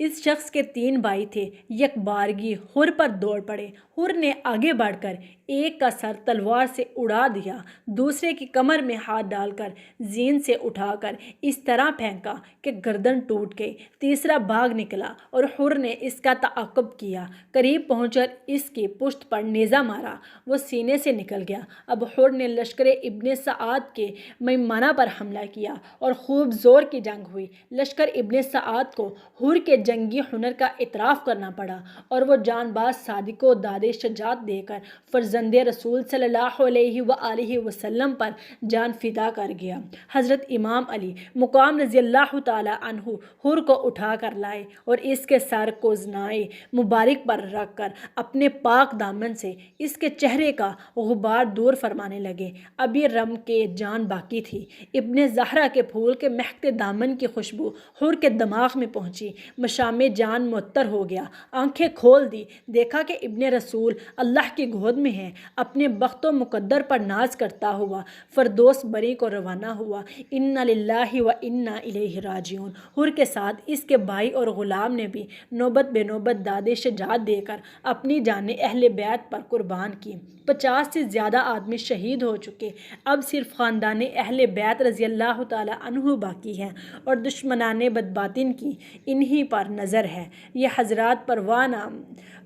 اس شخص کے 3 بھائی تھے۔ یک بارگی حر پر دوڑ پڑے۔ حر نے آگے بڑھ کر ایک کا سر تلوار سے اڑا دیا، دوسرے کی کمر میں ہاتھ ڈال کر زین سے اٹھا کر اس طرح پھینکا کہ گردن ٹوٹ گئی۔ تیسرا بھاگ نکلا اور حر نے اس کا تعاقب کیا۔ قریب پہنچ کر اس کی پشت پر نیزہ مارا، وہ سینے سے نکل گیا۔ اب حر نے لشکر ابن سعد کے میمنہ پر حملہ کیا اور خوب زور کی جنگ ہوئی۔ لشکر ابن سعد کو حر کے جنگی ہنر کا اعتراف کرنا پڑا اور وہ جان باز صادق کو داد شجاعت دے کر فرزند رسول صلی اللہ علیہ وآلہ وسلم پر جان فدا کر گیا۔ حضرت امام علی مقام رضی اللہ تعالیٰ عنہ حر کو اٹھا کر لائے اور اس کے سر کو زنائے مبارک پر رکھ کر اپنے پاک دامن سے اس کے چہرے کا غبار دور فرمانے لگے۔ ابھی رم کے جان باقی تھی۔ ابن زہرا کے پھول کے مہکتے دامن کی خوشبو حر کے دماغ میں پہنچی۔ مشام جان معطر ہو گیا۔ آنکھیں کھول دی، دیکھا کہ ابن رسول اللہ کی گود میں ہے۔ اپنے بخت و مقدر پر ناز کرتا ہوا فردوس بری کو روانہ ہوا۔ انا للہ و انا الیہ راجعون۔ حر کے ساتھ اس کے بھائی اور غلام نے بھی نوبت بے نوبت داد شجاعت دے کر اپنی جانیں اہل بیت پر قربان کی۔ 50 سے زیادہ آدمی شہید ہو چکے۔ اب صرف خاندان اہل بیت رضی اللہ تعالیٰ عنہ باقی ہیں اور دشمنان بدباطن کی انہی پر نظر ہے۔ یہ حضرات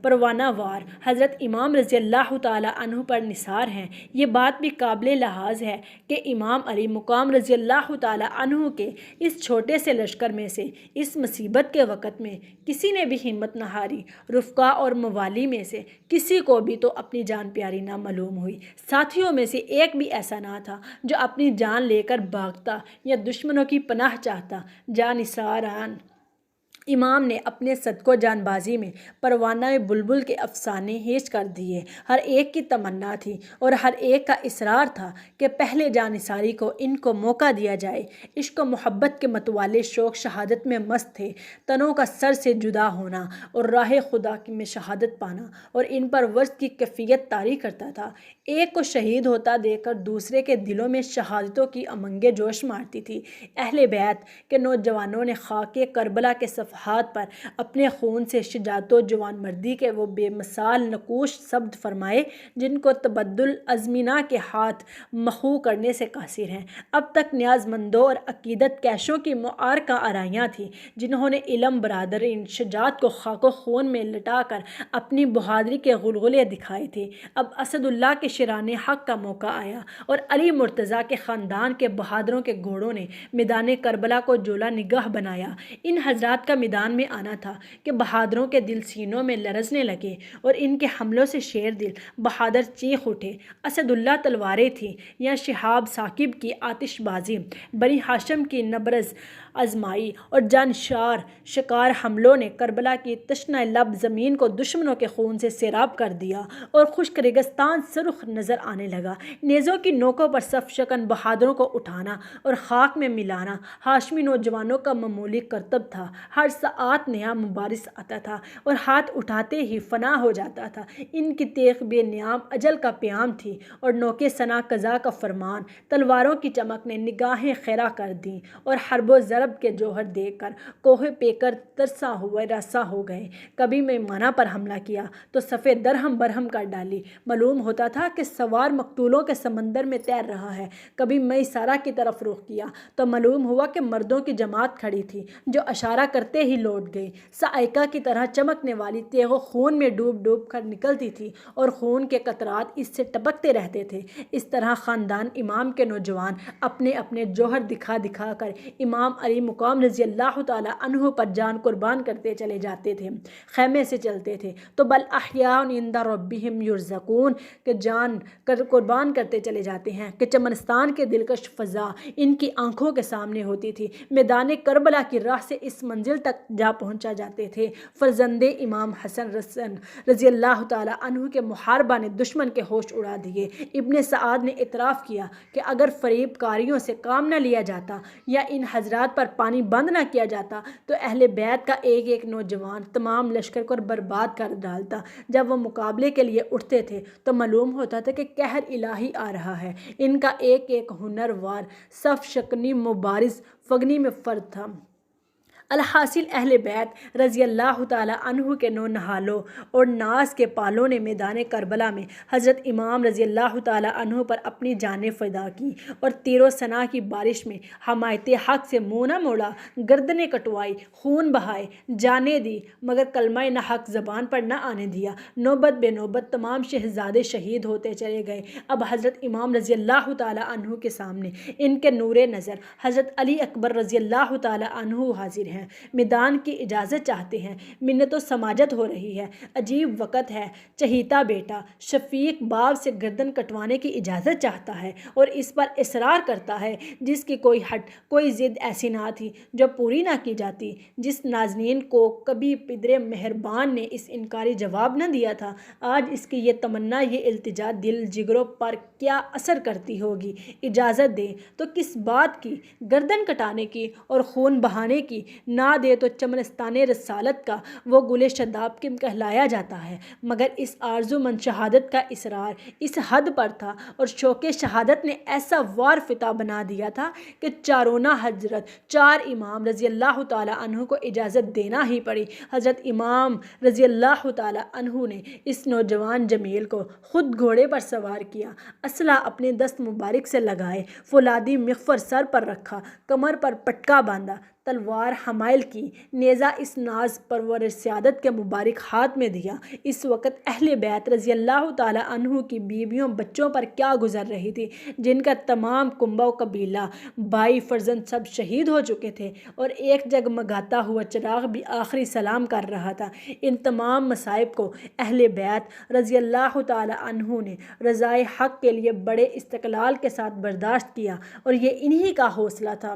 پروانہ وار حضرت امام رضی اللہ تعالیٰ عنہ پر نثار ہیں۔ یہ بات بھی قابل لحاظ ہے کہ امام علی مقام رضی اللہ تعالیٰ عنہ کے اس چھوٹے سے لشکر میں سے اس مصیبت کے وقت میں کسی نے بھی ہمت نہ ہاری۔ رفقا اور موالی میں سے کسی کو بھی تو اپنی جان پیاری نہ معلوم ہوئی۔ ساتھیوں میں سے ایک بھی ایسا نہ تھا جو اپنی جان لے کر بھاگتا یا دشمنوں کی پناہ چاہتا۔ جانثاران امام نے اپنے صدق و جان بازی میں پروانہ بلبل کے افسانے ہیج کر دیے۔ ہر ایک کی تمنا تھی اور ہر ایک کا اصرار تھا کہ پہلے جانثاری کو ان کو موقع دیا جائے۔ عشق و محبت کے متوالے شوق شہادت میں مست تھے۔ تنوں کا سر سے جدا ہونا اور راہ خدا میں شہادت پانا اور ان پر ورث کی کیفیت طاری کرتا تھا۔ ایک کو شہید ہوتا دیکھ کر دوسرے کے دلوں میں شہادتوں کی امنگیں جوش مارتی تھی۔ اہل بیت کے نوجوانوں نے خاک کربلا کے صفحات پر اپنے خون سے شجاعت و جوان مردی کے وہ بے مثال نقوش ثبت فرمائے جن کو تبدل ازمینہ کے ہاتھ مخو کرنے سے قاصر ہیں۔ اب تک نیاز مندوں اور عقیدت کیشوں کی معرکہ آرائیاں تھیں جنہوں نے علم برادرین شجاعت کو خاک و خون میں لٹا کر اپنی بہادری کے غلغلے دکھائے تھے۔ اب اسد اللہ کے شیران حق کا موقع آیا اور علی مرتضیٰ کے خاندان کے بہادروں کے گھوڑوں نے میدان کربلا کو جولا نگاہ بنایا۔ ان حضرات کا میدان میں آنا تھا کہ بہادروں کے دل سینوں میں لرزنے لگے اور ان کے حملوں سے شیر دل بہادر چیخ اٹھے۔ اسد اللہ تلواریں تھیں یا شہاب ثاقب کی آتش بازی، بنی ہاشم کی نبرز آزمائی اور جانشار شکار حملوں نے کربلا کی تشنہ لب زمین کو دشمنوں کے خون سے سیراب کر دیا اور خشک ریگستان سرخ نظر آنے لگا۔ نیزوں کی نوکوں پر صف شکن بہادروں کو اٹھانا اور خاک میں ملانا ہاشمی نوجوانوں کا معمولی کرتب تھا۔ ہر ساعت نیا مبارز آتا تھا اور ہاتھ اٹھاتے ہی فنا ہو جاتا تھا۔ ان کی تیغ بے نیام اجل کا پیام تھی اور نوکے ثنا قضا کا فرمان۔ تلواروں کی چمک نے نگاہیں خیرہ کر دیں اور حرب و ضرب کے جوہر دیکھ کر کوہ پیکر ترساں ہوئے رسا ہو گئے۔ کبھی میمنہ پر حملہ کیا تو صفے درہم برہم کر ڈالی، معلوم ہوتا تھا کہ سوار مقتولوں کے سمندر میں تیر رہا ہے۔ کبھی میسارہ کی طرف رخ کیا تو معلوم ہوا کہ مردوں کی جماعت کھڑی تھی جو اشارہ کرتے ہی لوٹ گئی۔ صاعقہ کی طرح چمکنے والی تیغ خون میں ڈوب ڈوب کر نکلتی تھی اور خون کے قطرات اس سے ٹپکتے رہتے تھے۔ اس طرح خاندان امام کے نوجوان اپنے اپنے جوہر دکھا دکھا کر امام علی مقام رضی اللہ تعالیٰ عنہ پر جان قربان کرتے چلے جاتے تھے۔ خیمے سے چلتے تھے تو بل احیاء عند ربہم یرزقون کہ جان قربان کرتے چلے جاتے ہیں کہ چمنستان کے دلکش فضا ان کی آنکھوں کے سامنے ہوتی تھی۔ میدان کربلا کی راہ سے اس منزل تک جا پہنچا جاتے تھے۔ فرزند امام حسن رضی اللہ تعالیٰ عنہ کے محاربہ نے دشمن کے ہوش اڑا دیے۔ ابن سعد نے اعتراف کیا کہ اگر فریب کاریوں سے کام نہ لیا جاتا یا ان حضرات پر پانی بند نہ کیا جاتا تو اہل بیت کا ایک ایک نوجوان تمام لشکر کو برباد کر ڈالتا۔ جب وہ مقابلے کے لیے اٹھتے تھے تو معلوم ہوتا تھا کہ قہر الہی آ رہا ہے۔ ان کا ایک ایک ہنر وار صف شکنی مبارز فغنی میں فرد تھا۔ الحاصل اہل بیت رضی اللہ تعالیٰ عنہ کے نونہالوں اور ناز کے پالوں نے میدان کربلا میں حضرت امام رضی اللہ تعالیٰ عنہ پر اپنی جانیں فدا کی اور تیر و ثنا کی بارش میں حمایت حق سے منہ نہ موڑا، گردنیں کٹوائی، خون بہائے، جانیں دی، مگر کلمہ نہ حق زبان پر نہ آنے دیا۔ نوبت بے نوبت تمام شہزادے شہید ہوتے چلے گئے۔ اب حضرت امام رضی اللہ تعالیٰ عنہ کے سامنے ان کے نور نظر حضرت علی اکبر رضی اللہ تعالیٰ عنہ حاضر ہیں، میدان کی اجازت چاہتے ہیں۔ منت و سماجت ہو رہی ہے، عجیب وقت ہے، چہیتا بیٹا شفیق باپ سے گردن کٹوانے کی اجازت چاہتا ہے اور اس پر اصرار کرتا ہے جس کی کوئی ہٹ، کوئی ضد ایسی نہ تھی جو پوری نہ کی جاتی۔ جس نازنین کو کبھی پدر مہربان نے اس انکاری جواب نہ دیا تھا، آج اس کی یہ تمنا، یہ التجا دل جگروں پر کیا اثر کرتی ہوگی۔ اجازت دے تو کس بات کی؟ گردن کٹانے کی اور خون بہانے کی؟ نہ دے تو چمنستان رسالت کا وہ گل شداب کم کہلایا جاتا ہے۔ مگر اس آرزو مند شہادت کا اصرار اس حد پر تھا اور شوق شہادت نے ایسا وار فتح بنا دیا تھا کہ چارونہ حضرت، چار امام رضی اللہ تعالیٰ عنہ کو اجازت دینا ہی پڑی۔ حضرت امام رضی اللہ تعالیٰ عنہ نے اس نوجوان جمیل کو خود گھوڑے پر سوار کیا، اسلحہ اپنے دست مبارک سے لگائے، فولادی مغفر سر پر رکھا، کمر پر پٹکا باندھا، تلوار حمائل کی، نیزہ اس ناز پرور سیادت کے مبارک ہاتھ میں دیا۔ اس وقت اہل بیت رضی اللہ تعالیٰ عنہ کی بیویوں بچوں پر کیا گزر رہی تھی، جن کا تمام کنبہ و قبیلہ، بھائی فرزند سب شہید ہو چکے تھے اور ایک جگمگاتا ہوا چراغ بھی آخری سلام کر رہا تھا۔ ان تمام مصائب کو اہل بیت رضی اللہ تعالیٰ عنہ نے رضائے حق کے لیے بڑے استقلال کے ساتھ برداشت کیا اور یہ انہی کا حوصلہ تھا۔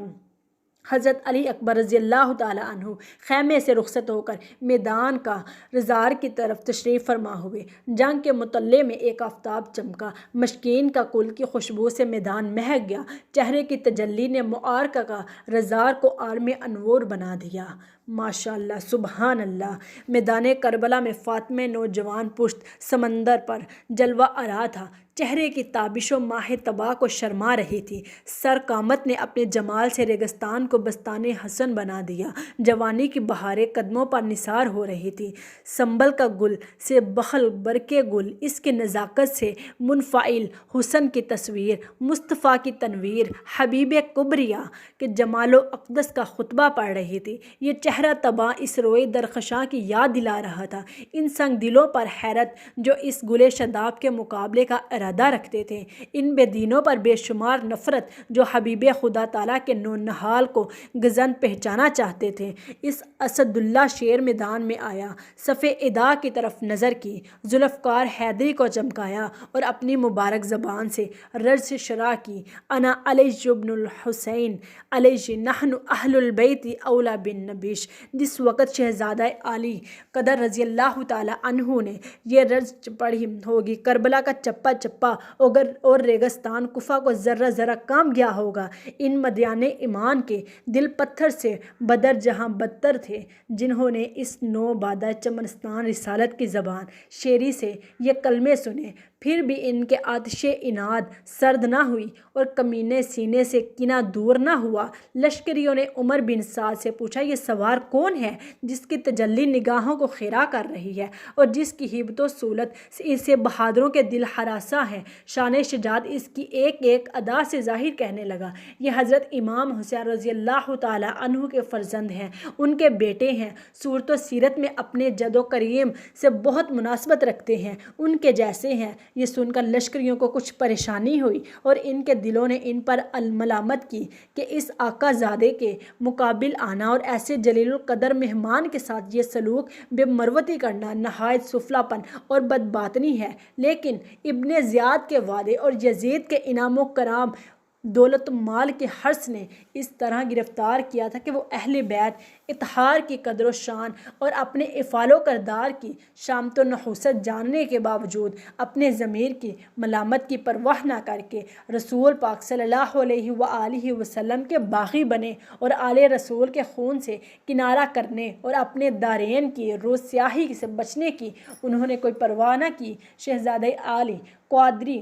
حضرت علی اکبر رضی اللہ تعالیٰ عنہ خیمے سے رخصت ہو کر میدان کا رزار کی طرف تشریف فرما ہوئے۔ جنگ کے مطلع میں ایک آفتاب چمکا، مشکین کا کل کی خوشبو سے میدان مہک گیا، چہرے کی تجلی نے معرکہ کا رزار کو عالم انوار بنا دیا۔ ماشاءاللہ، سبحان اللہ۔ میدان کربلا میں فاطمہ نوجوان پشت سمندر پر جلوہ آرا تھا، چہرے کی تابش و ماہ طبع کو شرما رہی تھی۔ سر قامت نے اپنے جمال سے ریگستان کو بستان حسن بنا دیا، جوانی کی بہاریں قدموں پر نثار ہو رہی تھی۔ سنبل کا گل سے بخل برکے گل، اس کی نزاکت سے منفعل حسن کی تصویر، مصطفیٰ کی تنویر، حبیب کبریا کے جمال و اقدس کا خطبہ پڑھ رہی تھی۔ یہ چہرہ طبع اس روئے درخشاں کی یاد دلا رہا تھا۔ ان سنگ دلوں پر حیرت جو اس گل شداب کے مقابلے کا ارادہ رکھتے تھے، ان بے دینوں پر بے شمار نفرت جو حبیب خدا تعالیٰ کے نونہال کو گزند پہچانا چاہتے تھے۔ اس اسد اللہ شیر میدان میں آیا، صف ادا کی طرف نظر کی، ذوالفقار حیدری کو چمکایا اور اپنی مبارک زبان سے رجز شرح کی، انا علی بن الحسین علیہ نحن اہل البیت اولا بن نبیش۔ جس وقت شہزادہ علی قدر رضی اللہ تعالیٰ عنہ نے یہ رجز پڑھی ہوگی، کربلا کا چپا چپا اور ریگستان کوفہ کو ذرہ ذرہ کام گیا ہوگا۔ ان مدیان ایمان کے دل پتھر سے بدر جہاں بدتر تھے، جنہوں نے اس نو بادہ چمنستان رسالت کی زبان شیری سے یہ کلمے سنے، پھر بھی ان کے آتش اناد سرد نہ ہوئی اور کمینے سینے سے کینہ دور نہ ہوا۔ لشکریوں نے عمر بن سعد سے پوچھا، یہ سوار کون ہے جس کی تجلی نگاہوں کو خیرہ کر رہی ہے اور جس کی ہیبت و صولت اسے بہادروں کے دل ہراساں ہے؟ شان شجاعت اس کی ایک ایک ادا سے ظاہر کہنے لگا، یہ حضرت امام حسین رضی اللہ تعالیٰ عنہ کے فرزند ہیں، ان کے بیٹے ہیں، صورت و سیرت میں اپنے جد و کریم سے بہت مناسبت رکھتے ہیں، ان کے جیسے ہیں۔ یہ سن کر لشکریوں کو کچھ پریشانی ہوئی اور ان کے دلوں نے ان پر ملامت کی کہ اس آقا زادے کے مقابل آنا اور ایسے جلیل القدر مہمان کے ساتھ یہ سلوک بے مروتی کرنا نہایت سفلا پن اور بدباطنی ہے۔ لیکن ابن زیاد کے وعدے اور یزید کے انعام و کرام، دولت و مال کے حرص نے اس طرح گرفتار کیا تھا کہ وہ اہل بیت اطہار کی قدر و شان اور اپنے افعال و کردار کی شامت و نحوست جاننے کے باوجود اپنے ضمیر کی ملامت کی پرواہ نہ کر کے رسول پاک صلی اللہ علیہ وآلہ وسلم کے باغی بنے اور آل رسول کے خون سے کنارہ کرنے اور اپنے دارین کی روز سیاہی سے بچنے کی انہوں نے کوئی پرواہ نہ کی۔ شہزادہ علی قادری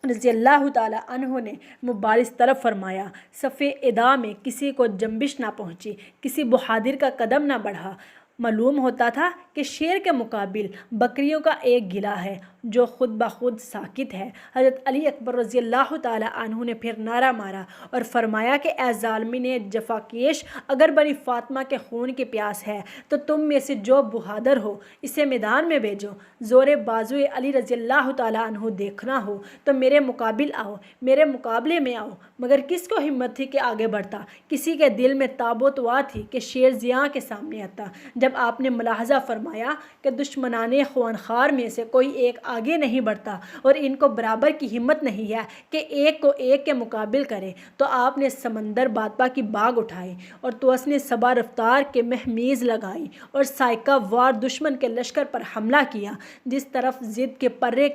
رضی اللہ تعالیٰ عنہ نے مبارز طرف فرمایا، صف ادا میں کسی کو جنبش نہ پہنچی، کسی بہادر کا قدم نہ بڑھا۔ معلوم ہوتا تھا کہ شیر کے مقابل بکریوں کا ایک گلہ ہے جو خود بخود ساکت ہے۔ حضرت علی اکبر رضی اللہ تعالیٰ عنہ نے پھر نعرہ مارا اور فرمایا کہ اے ظالمین جفاکیش، اگر بنی فاطمہ کے خون کی پیاس ہے تو تم میں سے جو بہادر ہو اسے میدان میں بھیجو۔ زور بازوئے علی رضی اللہ تعالیٰ عنہ دیکھنا ہو تو میرے مقابل آؤ، میرے مقابلے میں آؤ۔ مگر کس کو ہمت تھی کہ آگے بڑھتا؟ کسی کے دل میں تاب و توا تھی کہ شیر زیاں کے سامنے آتا؟ جب آپ نے ملاحظہ فرمایا کہ دشمنان خوانخوار میں سے کوئی ایک آگے نہیں بڑھتا اور ان کو برابر کی ہمت نہیں ہے کہ ایک کو ایک کے مقابل کرے، تو آپ نے سمندر بادپا کی باغ اٹھائی اور توسن صبا رفتار کے مہمیز لگائی اور سائکہ وار دشمن کے لشکر پر حملہ کیا، جس طرف ضد کے پرے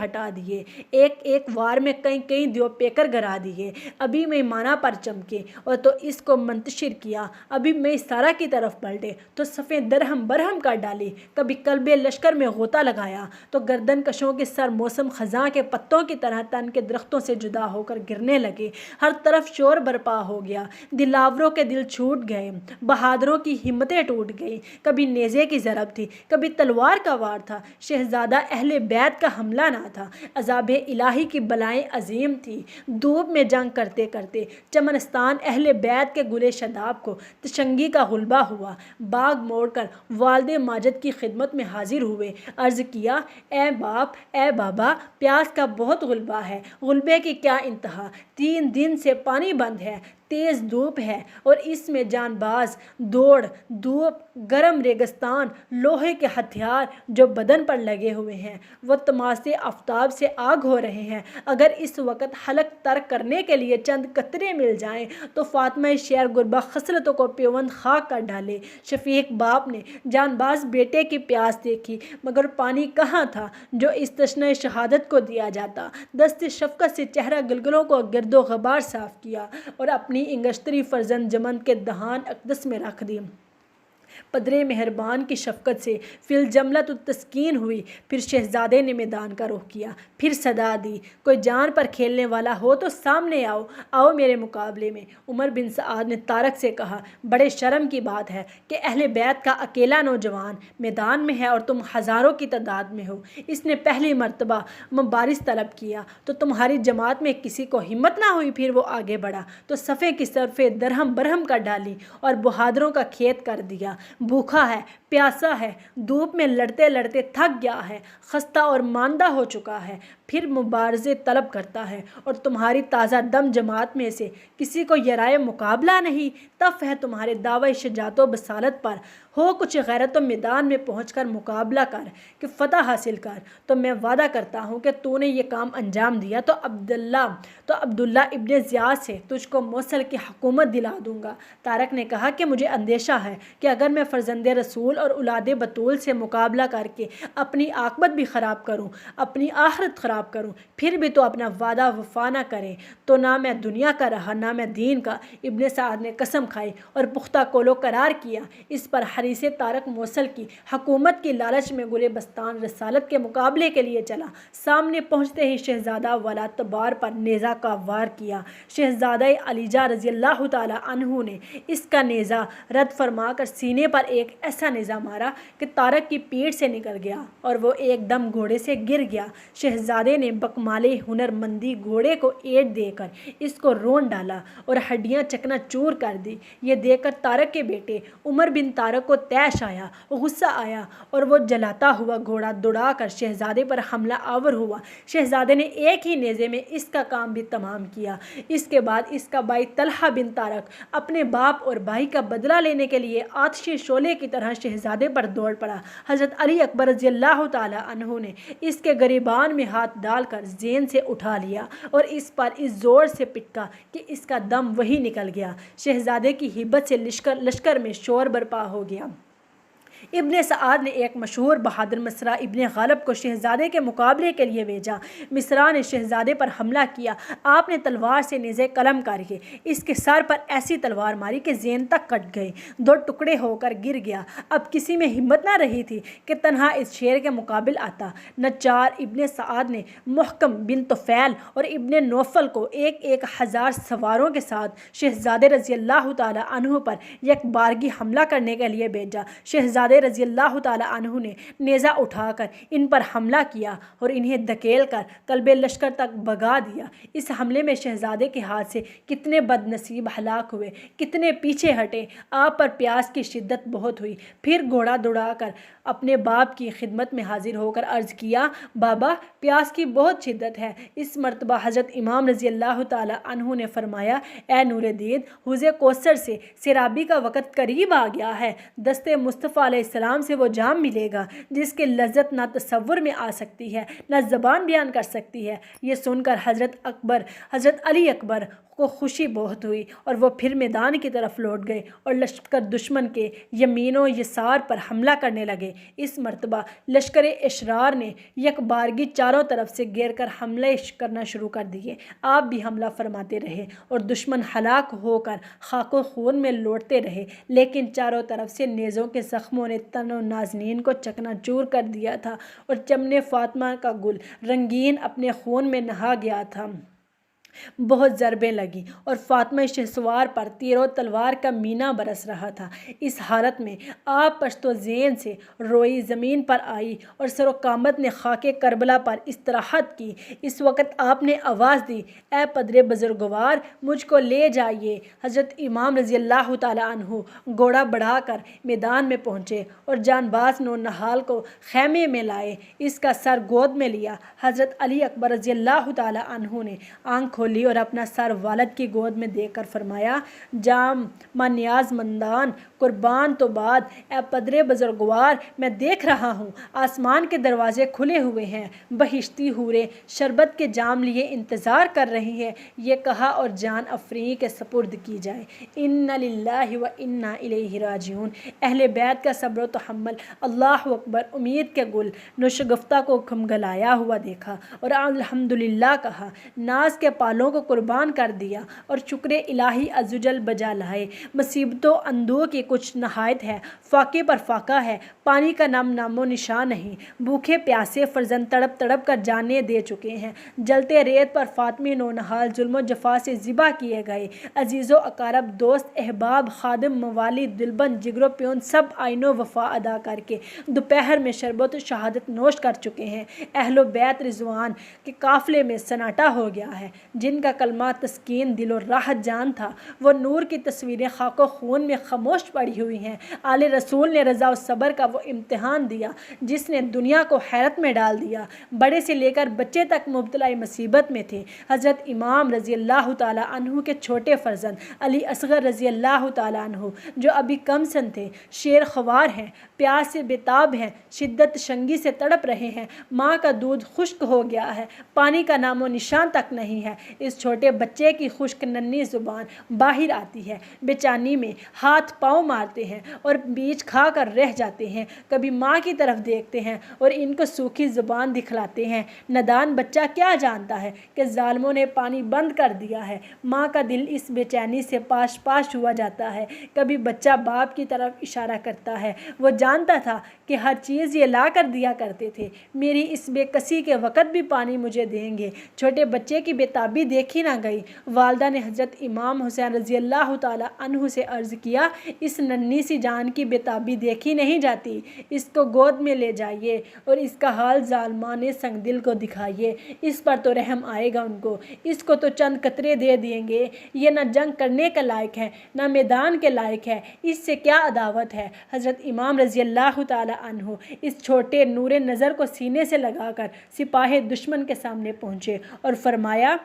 ہٹا دیے، ایک ایک وار میں کئی دیو پیکر گرا دیے، ابھی میں مانا پر چمکے اور تو اس کو منتشر کیا، ابھی میں سارا کی طرف پلٹے تو صفیں درہم برہم کر ڈالی، کبھی قلب لشکر میں غوطہ لگایا تو گردن کشوں کے سر موسم خزاں کے پتوں کی طرح تن کے درختوں سے جدا ہو کر گرنے لگے، ہر طرف شور برپا ہو گیا، دلاوروں کے دل چھوٹ گئے، بہادروں کی ہمتیں ٹوٹ گئیں، کبھی نیزے کی ضرب تھی، کبھی تلوار کا وار تھا، شہزادہ اہل بیت کا حملہ نہ تھا، عذاب الہی کی بلائیں عظیم تھی، دھوپ میں جنگ کرتے کرتے چمنستان اہل بیت کے گلے شاداب کو تشنگی کا غلبہ ہوا، باغ موڑ کر والد ماجد کی خدمت میں حاضر ہوئے، عرض کیا، اے باپ، اے بابا، پیاس کا بہت غلبہ ہے، غلبے کی کیا انتہا، 3 دن سے پانی بند ہے، تیز دھوپ ہے اور اس میں جان باز دوڑ، دھوپ، گرم ریگستان، لوہے کے ہتھیار جو بدن پر لگے ہوئے ہیں وہ تماسے آفتاب سے آگ ہو رہے ہیں، اگر اس وقت حلق ترک کرنے کے لیے چند قطرے مل جائیں تو فاطمہ شیر غربہ خصلتوں کو پیوند خاک کر ڈالے۔ شفیق باپ نے جان باز بیٹے کی پیاس دیکھی، مگر پانی کہاں تھا جو اس تشنہ شہادت کو دیا جاتا؟ دست شفقت سے چہرہ گلگلوں کو گرد و غبار صاف کیا اور اپنی انگشتری فرزند جمند کے دہان اقدس میں رکھ دی۔ پدرے مہربان کی شفقت سے فی الجملۃ التسکین ہوئی، پھر شہزادے نے میدان کا رخ کیا، پھر صدا دی، کوئی جان پر کھیلنے والا ہو تو سامنے آؤ، آؤ میرے مقابلے میں۔ عمر بن سعد نے طارق سے کہا، بڑے شرم کی بات ہے کہ اہل بیت کا اکیلا نوجوان میدان میں ہے اور تم ہزاروں کی تعداد میں ہو۔ اس نے پہلی مرتبہ مبارز طلب کیا تو تمہاری جماعت میں کسی کو ہمت نہ ہوئی، پھر وہ آگے بڑھا تو صفے کی صرفیں درہم برہم کر ڈالی اور بہادروں کا کھیت کر دیا۔ بھوکا ہے، پیاسا ہے، دھوپ میں لڑتے لڑتے تھک گیا ہے، خستہ اور ماندہ ہو چکا ہے، پھر مبارزے طلب کرتا ہے، اور تمہاری تازہ دم جماعت میں سے کسی کو یہ رائے مقابلہ نہیں؟ تف ہے تمہارے دعوی شجاعت و بصالت پر، ہو کچھ غیرت و میدان میں پہنچ کر مقابلہ کر کہ فتح حاصل کر، تو میں وعدہ کرتا ہوں کہ تو نے یہ کام انجام دیا تو عبداللہ ابن زیاد سے تجھ کو موصل کی حکومت دلا دوں گا۔ طارق نے کہا کہ مجھے اندیشہ ہے کہ اگر میں فرزند رسول اور اولاد بطول سے مقابلہ کر کے اپنی عاقبت بھی خراب کروں، اپنی آخرت خراب کروں، پھر بھی تو اپنا وعدہ وفا نہ کرے تو نہ میں دنیا کا رہا نہ میں دین کا۔ ابن سعد نے قسم کھائی اور پختہ قول و قرار کیا۔ اس پر حریص طارق موصل کی حکومت کی لالچ میں گلے بستان رسالت کے مقابلے کے لیے چلا۔ سامنے پہنچتے ہی شہزادہ ولادت بار پر نیزہ کا وار کیا۔ شہزادہ علیجہ رضی اللہ تعالیٰ عنہ نے اس کا نیزہ رد فرما کر سینے پر ایک ایسا نیزہ مارا کہ طارق کی پیٹھ سے نکل گیا اور وہ ایک دم گھوڑے سے گر گیا۔ شہزادے نے بکمال ہنر مندی گھوڑے کو ایٹ دے کر اس کو رون ڈالا اور ہڈیاں چکنا چور کر دی۔ یہ دیکھ کر طارق کے بیٹے عمر بن طارق کو طیش آیا، غصہ آیا اور وہ جلاتا ہوا گھوڑا دوڑا کر شہزادے پر حملہ آور ہوا۔ شہزادے نے ایک ہی نیزے میں اس کا کام بھی تمام کیا۔ اس کے بعد اس کا بھائی طلحہ بن طارق اپنے باپ اور بھائی کا بدلہ لینے کے لیے آتشی شعلے کی طرح شہزادے پر دوڑ پڑا۔ حضرت علی اکبر رضی اللہ تعالیٰ عنہ نے اس کے گریبان میں ہاتھ ڈال کر زین سے اٹھا لیا اور اس پر اس زور سے پٹکا کہ اس کا دم وہی نکل گیا۔ شہزادے کی ہیبت سے لشکر میں شور برپا ہو گیا۔ ابن سعد نے ایک مشہور بہادر مصرع ابن غالب کو شہزادے کے مقابلے کے لیے بھیجا۔ مصرع نے شہزادے پر حملہ کیا۔ آپ نے تلوار سے نیزے قلم کریے اس کے سر پر ایسی تلوار ماری کہ زین تک کٹ گئی، 2 ٹکڑے ہو کر گر گیا۔ اب کسی میں ہمت نہ رہی تھی کہ تنہا اس شیر کے مقابل آتا۔ نجار ابن سعد نے محکم بن طفیل اور ابن نوفل کو 1000 سواروں کے ساتھ شہزادے رضی اللہ تعالیٰ عنہ پر یک بارگی حملہ کرنے کے لیے بھیجا۔ شہزادے رضی اللہ تعالیٰ عنہ نے نیزہ اٹھا کر ان پر حملہ کیا اور انہیں دھکیل کر قلب لشکر تک بھگا دیا۔ اس حملے میں شہزادے کے ہاتھ سے کتنے بد نصیب ہلاک ہوئے، کتنے پیچھے ہٹے۔ آپ پر پیاس کی شدت بہت ہوئی، پھر گھوڑا دوڑا کر اپنے باپ کی خدمت میں حاضر ہو کر عرض کیا، بابا پیاس کی بہت شدت ہے۔ اس مرتبہ حضرت امام رضی اللہ تعالیٰ عنہ نے فرمایا، اے نور دید، حوض کوثر سے سیرابی کا وقت قریب آ گیا ہے۔ دست مصطفیٰ علیہ السلام سے وہ جام ملے گا جس کی لذت نہ تصور میں آ سکتی ہے نہ زبان بیان کر سکتی ہے۔ یہ سن کر حضرت علی اکبر کو خوشی بہت ہوئی اور وہ پھر میدان کی طرف لوٹ گئے اور لشکر دشمن کے یمین و یسار پر حملہ کرنے لگے۔ اس مرتبہ لشکر اشرار نے یک بارگی چاروں طرف سے گھیر کر حملے کرنا شروع کر دیے۔ آپ بھی حملہ فرماتے رہے اور دشمن ہلاک ہو کر خاک و خون میں لوٹتے رہے، لیکن چاروں طرف سے نیزوں کے زخموں نے تن و نازنین کو چکنا چور کر دیا تھا اور چمن فاطمہ کا گل رنگین اپنے خون میں نہا گیا تھا۔ بہت ضربیں لگیں اور فاطمہ شہسوار پر تیر و تلوار کا مینا برس رہا تھا۔ اس حالت میں آپ پشت و زین سے روئی زمین پر آئی اور سر و قامت نے خاک کربلا پر استراحت کی۔ اس وقت آپ نے آواز دی، اے پدر بزرگوار، مجھ کو لے جائیے۔ حضرت امام رضی اللہ تعالیٰ عنہ گھوڑا بڑھا کر میدان میں پہنچے اور جان باز نونہال کو خیمے میں لائے، اس کا سر گود میں لیا۔ حضرت علی اکبر رضی اللہ تعالیٰ عنہ نے آنکھ کھولی اور اپنا سر والد کی گود میں دے کر فرمایا، جام ما نیاز مندان قربان تو بعد، اے پدر بزرگوار، میں دیکھ رہا ہوں آسمان کے دروازے کھلے ہوئے ہیں، بہشتی حوریں شربت کے جام لیے انتظار کر رہی ہیں۔ یہ کہا اور جان افریح کے سپرد کی جائے۔ انا للہ و انا الیہ راجعون۔ اہل بیت کا صبر و تحمل، اللہ اکبر، امید کے گل نوشگفتہ کو کھمگلایا ہوا دیکھا اور الحمدللہ کہا، ناز کے پالوں کو قربان کر دیا اور شکر الہی عزوجل بجا لائے۔ مصیبت و اندوہ کی کچھ نہایت ہے، فاقے پر فاقہ ہے، پانی کا نام و نشان نہیں۔ بھوکے پیاسے فرزند تڑپ تڑپ کر جانیں دے چکے ہیں۔ جلتے ریت پر فاطمی نونہال ظلم و جفا سے ذبح کیے گئے۔ عزیز و اقارب، دوست احباب، خادم، موالی، دلبند، جگر و پیون سب آئین و وفا ادا کر کے دوپہر میں شربت و شہادت نوش کر چکے ہیں۔ اہل و بیت رضوان کے قافلے میں سناٹا ہو گیا ہے۔ جن کا کلمہ تسکین دل و راحت جان تھا، وہ نور کی تصویریں خاک و خون میں خاموش پڑی ہوئی ہیں۔ آل رسول نے رضا و صبر کا وہ امتحان دیا جس نے دنیا کو حیرت میں ڈال دیا۔ بڑے سے لے کر بچے تک مبتلا مصیبت میں تھے۔ حضرت امام رضی اللہ تعالیٰ عنہ کے چھوٹے فرزند علی اصغر رضی اللہ تعالیٰ عنہ جو ابھی کم سن تھے، شیر خوار ہیں، پیاس سے بےتاب ہیں، شدت شنگی سے تڑپ رہے ہیں۔ ماں کا دودھ خشک ہو گیا ہے، پانی کا نام و نشان تک نہیں ہے۔ اس چھوٹے بچے کی خشک ننھی زبان باہر آتی ہے، بے چینی میں ہاتھ پاؤں مارتے ہیں اور بیچ کھا کر رہ جاتے ہیں۔ کبھی ماں کی طرف دیکھتے ہیں اور ان کو سوکھی زبان دکھلاتے ہیں۔ نادان بچہ کیا جانتا ہے کہ ظالموں نے پانی بند کر دیا ہے۔ ماں کا دل اس بے چینی سے پاش پاش ہوا جاتا ہے۔ کبھی بچہ باپ کی طرف اشارہ کرتا ہے، وہ جانتا تھا کہ ہر چیز یہ لا کر دیا کرتے تھے، میری اس بے کسی کے وقت بھی پانی مجھے دیں گے۔ چھوٹے بچے کی بےتابی دیکھی نہ گئی۔ والدہ نے حضرت امام حسین رضی اللہ تعالیٰ عنہ سے عرض کیا، اس ننھی سی جان کی بےتابی دیکھی نہیں جاتی، اس کو گود میں لے جائیے اور اس کا حال ظالمان سنگ دل کو دکھائیے، اس پر تو رحم آئے گا ان کو۔ اس کو تو چند قطرے دے دیں گے، یہ نہ جنگ کرنے کے لائق ہے نہ میدان کے لائق ہے، اس سے کیا عداوت ہے۔ حضرت امام رضی اللہ تعالیٰ عنہ اس چھوٹے نور نظر کو سینے سے لگا کر سپاہ دشمن کے سامنے پہنچے اور فرمایا،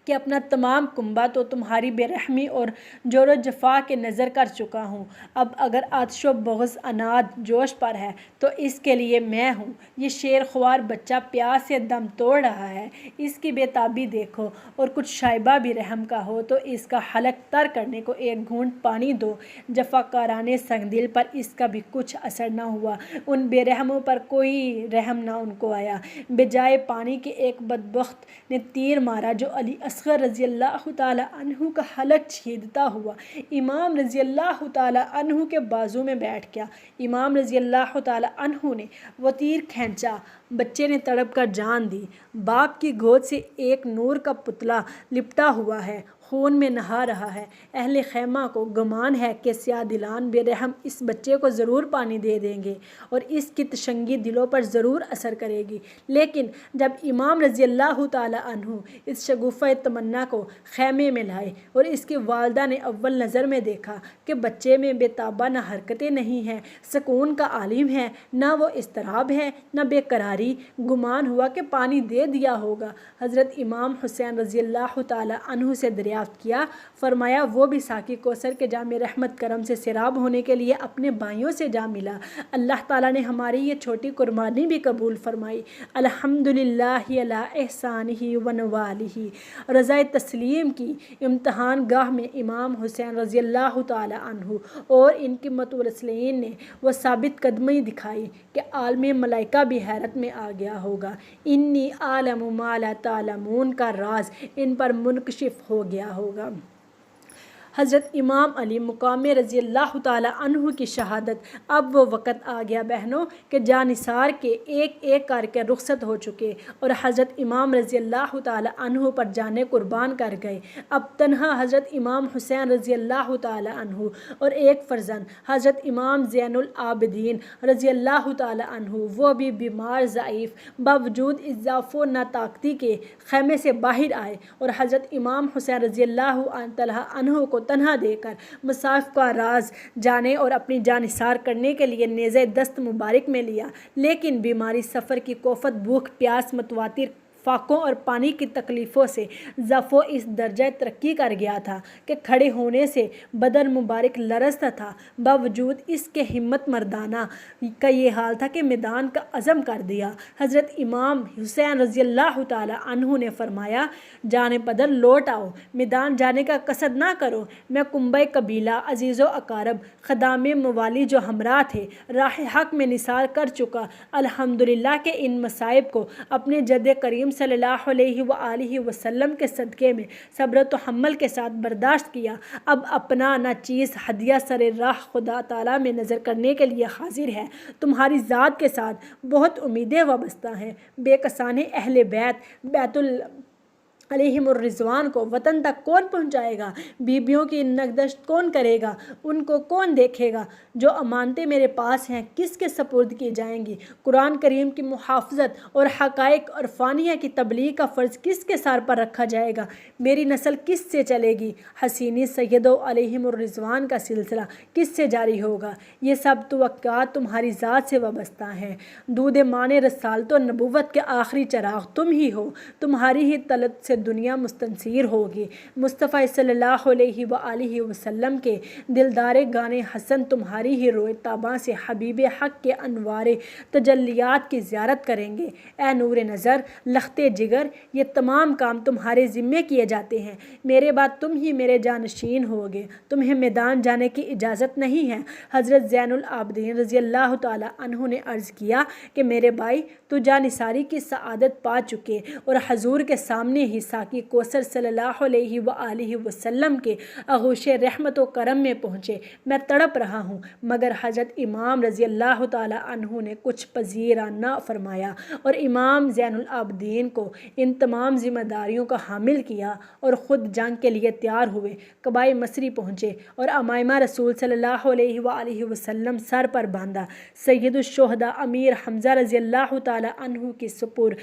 کہ اپنا تمام کنبہ تو تمہاری بے رحمی اور جور و جفا کے نظر کر چکا ہوں۔ اب اگر آتش و بغض اناد جوش پر ہے تو اس کے لیے میں ہوں۔ یہ شیر خوار بچہ پیاس سے دم توڑ رہا ہے، اس کی بے تابی دیکھو، اور کچھ شائبہ بھی رحم کا ہو تو اس کا حلق تر کرنے کو ایک گھونٹ پانی دو۔ جفاکارانے سنگ دل پر اس کا بھی کچھ اثر نہ ہوا، ان بے رحموں پر کوئی رحم نہ ان کو آیا۔ بجائے پانی کے ایک بدبخت نے تیر مارا جو علی اصغر رضی اللہ تعالی عنہ کا حلق چھیدتا ہوا امام رضی اللہ تعالی عنہ کے بازو میں بیٹھ گیا۔ امام رضی اللہ تعالی عنہ نے وہ تیر کھینچا، بچے نے تڑپ کر جان دی۔ باپ کی گود سے ایک نور کا پتلا لپٹا ہوا ہے، خون میں نہا رہا ہے۔ اہل خیمہ کو گمان ہے کہ سیاہ دلان بے رحم اس بچے کو ضرور پانی دے دیں گے اور اس کی تشنگی دلوں پر ضرور اثر کرے گی، لیکن جب امام رضی اللہ تعالی عنہ اس شگوفہ تمنا کو خیمے میں لائے اور اس کی والدہ نے اول نظر میں دیکھا کہ بچے میں بے تابہ نہ حرکتیں نہیں ہیں، سکون کا عالم ہے، نہ وہ اضطراب ہے نہ بے قراری، گمان ہوا کہ پانی دے دیا ہوگا۔ حضرت امام حسین رضی اللہ تعالی عنہ سے دریافت کیا، فرمایا وہ بھی ساقی کوثر کے جام رحمت کرم سے سیراب ہونے کے لیے اپنے بھائیوں سے جا ملا۔ اللہ تعالیٰ نے ہماری یہ چھوٹی قربانی بھی قبول فرمائی۔ الحمدللہ علی احسانہ و نوالہ۔ رضائے تسلیم کی امتحان گاہ میں امام حسین رضی اللہ تعالی عنہ اور ان کی متوسلین نے وہ ثابت قدمی دکھائی کہ عالم ملائکہ بھی حیرت میں آ گیا ہوگا۔ انی اعلم ما لا تعلمون کا راز ان پر منکشف ہو گیا ہوگا۔ حضرت امام علی مقام رضی اللہ تعالی عنہ کی شہادت۔ اب وہ وقت آ گیا بہنوں کہ جانثار کے ایک ایک کر کے رخصت ہو چکے اور حضرت امام رضی اللہ تعالی عنہ پر جانیں قربان کر گئے۔ اب تنہا حضرت امام حسین رضی اللہ تعالی عنہ اور ایک فرزند حضرت امام زین العابدین رضی اللہ تعالی عنہ، وہ بھی بیمار ضعیف، باوجود اضعاف و ناطاقتی کے خیمے سے باہر آئے اور حضرت امام حسین رضی اللہ تعالی عنہ کو تنہا دے کر مصائب کا راز جانے اور اپنی جان نثار کرنے کے لیے نیزہ دست مبارک میں لیا، لیکن بیماری، سفر کی کوفت، بھوک پیاس، متواتر فاقوں اور پانی کی تکلیفوں سے ضعف اس درجہ ترقی کر گیا تھا کہ کھڑے ہونے سے بدن مبارک لرزتا تھا۔ باوجود اس کے ہمت مردانہ کا یہ حال تھا کہ میدان کا عزم کر دیا۔ حضرت امام حسین رضی اللہ تعالی عنہ نے فرمایا، جان پدر لوٹ آؤ، میدان جانے کا قصد نہ کرو۔ میں کنبہ قبیلہ، عزیز و اقارب، خدام موالی جو ہمراہ تھے، راہ حق میں نثار کر چکا۔ الحمدللہ کہ ان مصائب کو اپنے جد کریم صلی اللہ علیہ وآلہ وسلم کے صدقے میں صبر و تحمل کے ساتھ برداشت کیا۔ اب اپنا نہ چیز ہدیہ سر راہ خدا تعالیٰ میں نظر کرنے کے لیے حاضر ہے۔ تمہاری ذات کے ساتھ بہت امیدیں وابستہ ہیں۔ بے کسان اہل بیت علیہم الرضوان کو وطن تک کون پہنچائے گا؟ بیبیوں کی نگہداشت کون کرے گا؟ ان کو کون دیکھے گا؟ جو امانتیں میرے پاس ہیں کس کے سپرد کی جائیں گی؟ قرآن کریم کی محافظت اور حقائق عرفانیہ کی تبلیغ کا فرض کس کے سر پر رکھا جائے گا؟ میری نسل کس سے چلے گی؟ حسینی سیدوں علیہم الرضوان کا سلسلہ کس سے جاری ہوگا؟ یہ سب توقعات تمہاری ذات سے وابستہ ہیں۔ دودِ مان رسالت و نبوت کے آخری چراغ تم ہی ہو، تمہاری ہی طلب سے دنیا مستنصیر ہوگی۔ مصطفیٰ صلی اللہ علیہ وآلہ وسلم کے دلدار گانے حسن تمہاری ہی روئے تاباں سے حبیب حق کے انوار تجلیات کی زیارت کریں گے۔ اے نور نظر، لخت جگر، یہ تمام کام تمہارے ذمے کیے جاتے ہیں۔ میرے بعد تم ہی میرے جانشین ہوگے، تمہیں میدان جانے کی اجازت نہیں ہے۔ حضرت زین العابدین رضی اللہ تعالی عنہ نے عرض کیا کہ میرے بھائی، تو جانثاری کی سعادت پا چکے اور حضور کے سامنے ہی ساقی کوثر صلی اللہ علیہ وآلہ وسلم کے آغوش رحمت و کرم میں پہنچے۔ میں تڑپ رہا ہوں، مگر حضرت امام رضی اللہ تعالی عنہ نے کچھ پذیرا نہ فرمایا اور امام زین العابدین کو ان تمام ذمہ داریوں کا حامل کیا اور خود جنگ کے لیے تیار ہوئے۔ قبائے مصری پہنچے اور امائمہ رسول صلی اللہ علیہ وآلہ وسلم سر پر باندھا۔ سید الشہداء امیر حمزہ رضی اللہ تعالی عنہ کی سپر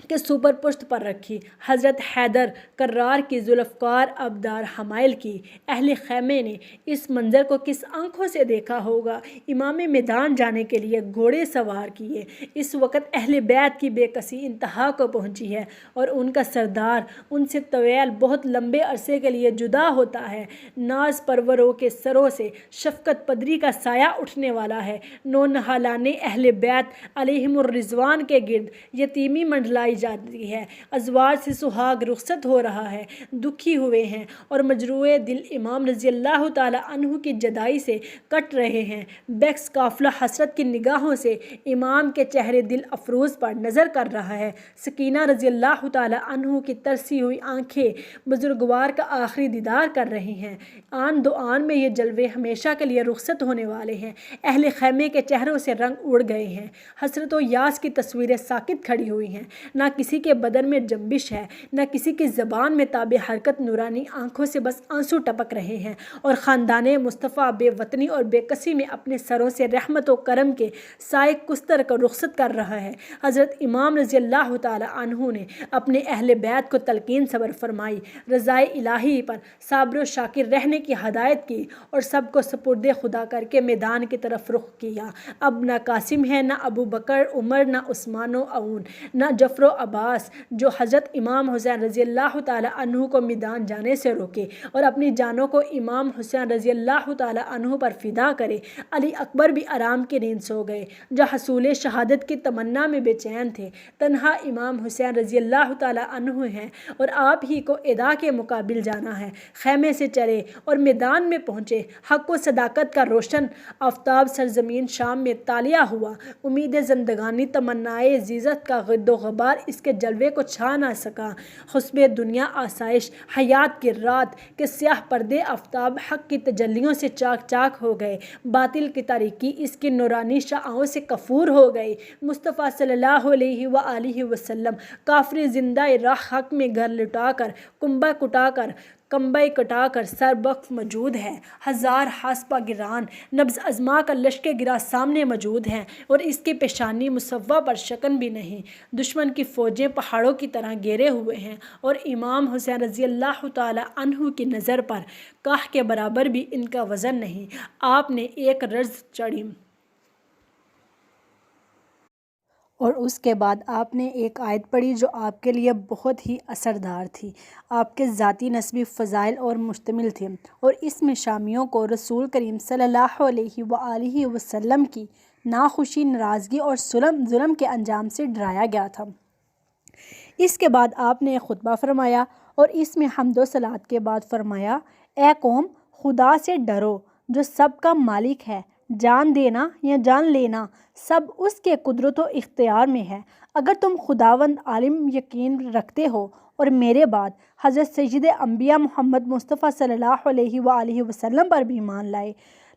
کے سپر پشت پر رکھی۔ حضرت حیدر کرار کی ذوالفقار ابدار حمائل کی اہل خیمے نے اس منظر کو کس آنکھوں سے دیکھا ہوگا۔ امام میدان جانے کے لیے گھوڑے سوار کیے۔ اس وقت اہل بیت کی بے کسی انتہا کو پہنچی ہے اور ان کا سردار ان سے طویل بہت لمبے عرصے کے لیے جدا ہوتا ہے۔ ناز پروروں کے سروں سے شفقت پدری کا سایہ اٹھنے والا ہے۔ نونہالانے اہل بیت علیہم الرضوان کے گرد یتیمی منڈلائی جاتی ہے۔ ازواج سے سہاگ رخصت ہو رہا ہے، دکھی ہوئے ہیں اور مجروح دل امام رضی اللہ تعالیٰ عنہ کی جدائی سے کٹ رہے ہیں۔ بیکس قافلہ حسرت کی نگاہوں سے امام کے چہرے دل افروز پر نظر کر رہا ہے۔ سکینہ رضی اللہ تعالیٰ عنہ کی ترسی ہوئی آنکھیں بزرگوار کا آخری دیدار کر رہی ہیں۔ آن دو آن میں یہ جلوے ہمیشہ کے لیے رخصت ہونے والے ہیں۔ اہل خیمے کے چہروں سے رنگ اڑ گئے ہیں۔ حسرت و یاس کی تصویریں ساکت کھڑی ہوئی ہیں۔ نہ کسی کے بدن میں جنبش ہے، نہ کسی کی زبان میں تاب حرکت، نورانی آنکھوں سے بس آنسو ٹپک رہے ہیں اور خاندان مصطفیٰ بے وطنی اور بے کسی میں اپنے سروں سے رحمت و کرم کے سائے کستر کو رخصت کر رہا ہے۔ حضرت امام رضی اللہ تعالیٰ عنہ نے اپنے اہل بیت کو تلقین صبر فرمائی، رضائے الہی پر صابر و شاکر رہنے کی ہدایت کی اور سب کو سپرد خدا کر کے میدان کی طرف رخ کیا۔ اب نہ قاسم ہے، نہ ابو بکر عمر، نہ عثمان و عون، نہ جعفر و عباس جو حضرت امام حسین رضی اللہ تعالیٰ عنہ کو میدان جانے سے روکے اور اپنی جانوں کو امام حسین رضی اللہ تعالیٰ عنہ پر فدا کرے۔ علی اکبر بھی آرام کی نیند سو گئے جو حصول شہادت کی تمنا میں بے چین تھے۔ تنہا امام حسین رضی اللہ تعالیٰ عنہ ہیں اور آپ ہی کو ادا کے مقابل جانا ہے۔ خیمے سے چلے اور میدان میں پہنچے۔ حق و صداقت کا روشن آفتاب سرزمین شام میں طالع ہوا۔ امید زندگانی، تمنائے عزت کا گرد و غبار اس کے جلوے کو چھا نہ سکا۔ خسبِ دنیا آسائش حیات کی رات کے سیاہ پردے آفتاب حق کی تجلیوں سے چاک چاک ہو گئے۔ باطل کی تاریکی اس کی نورانی شعاعوں سے کفور ہو گئی۔ مصطفیٰ صلی اللہ علیہ وآلہ وسلم کافر زندہ راہ حق میں گھر لٹا کر کمبہ کٹا کر سر وقف موجود ہے۔ ہزار حاسبہ گران نبض ازما کا لشکر گرا سامنے موجود ہیں اور اس کی پیشانی مصوبہ پر شکن بھی نہیں۔ دشمن کی فوجیں پہاڑوں کی طرح گھیرے ہوئے ہیں اور امام حسین رضی اللہ تعالیٰ عنہ کی نظر پر کاہ کے برابر بھی ان کا وزن نہیں۔ آپ نے ایک رز چڑھی اور اس کے بعد آپ نے ایک آیت پڑھی جو آپ کے لیے بہت ہی اثردار تھی، آپ کے ذاتی نسبی فضائل اور مشتمل تھی، اور اس میں شامیوں کو رسول کریم صلی اللہ علیہ وآلہ وسلم کی ناخوشی، ناراضگی اور ظلم کے انجام سے ڈرایا گیا تھا۔ اس کے بعد آپ نے ایک خطبہ فرمایا اور اس میں حمد و صلوات کے بعد فرمایا، اے قوم، خدا سے ڈرو جو سب کا مالک ہے، جان دینا یا جان لینا سب اس کے قدرت و اختیار میں ہے۔ اگر تم خداوند عالم یقین رکھتے ہو اور میرے بعد حضرت سید انبیاء محمد مصطفیٰ صلی اللہ علیہ وآلہ وسلم پر بھی ایمان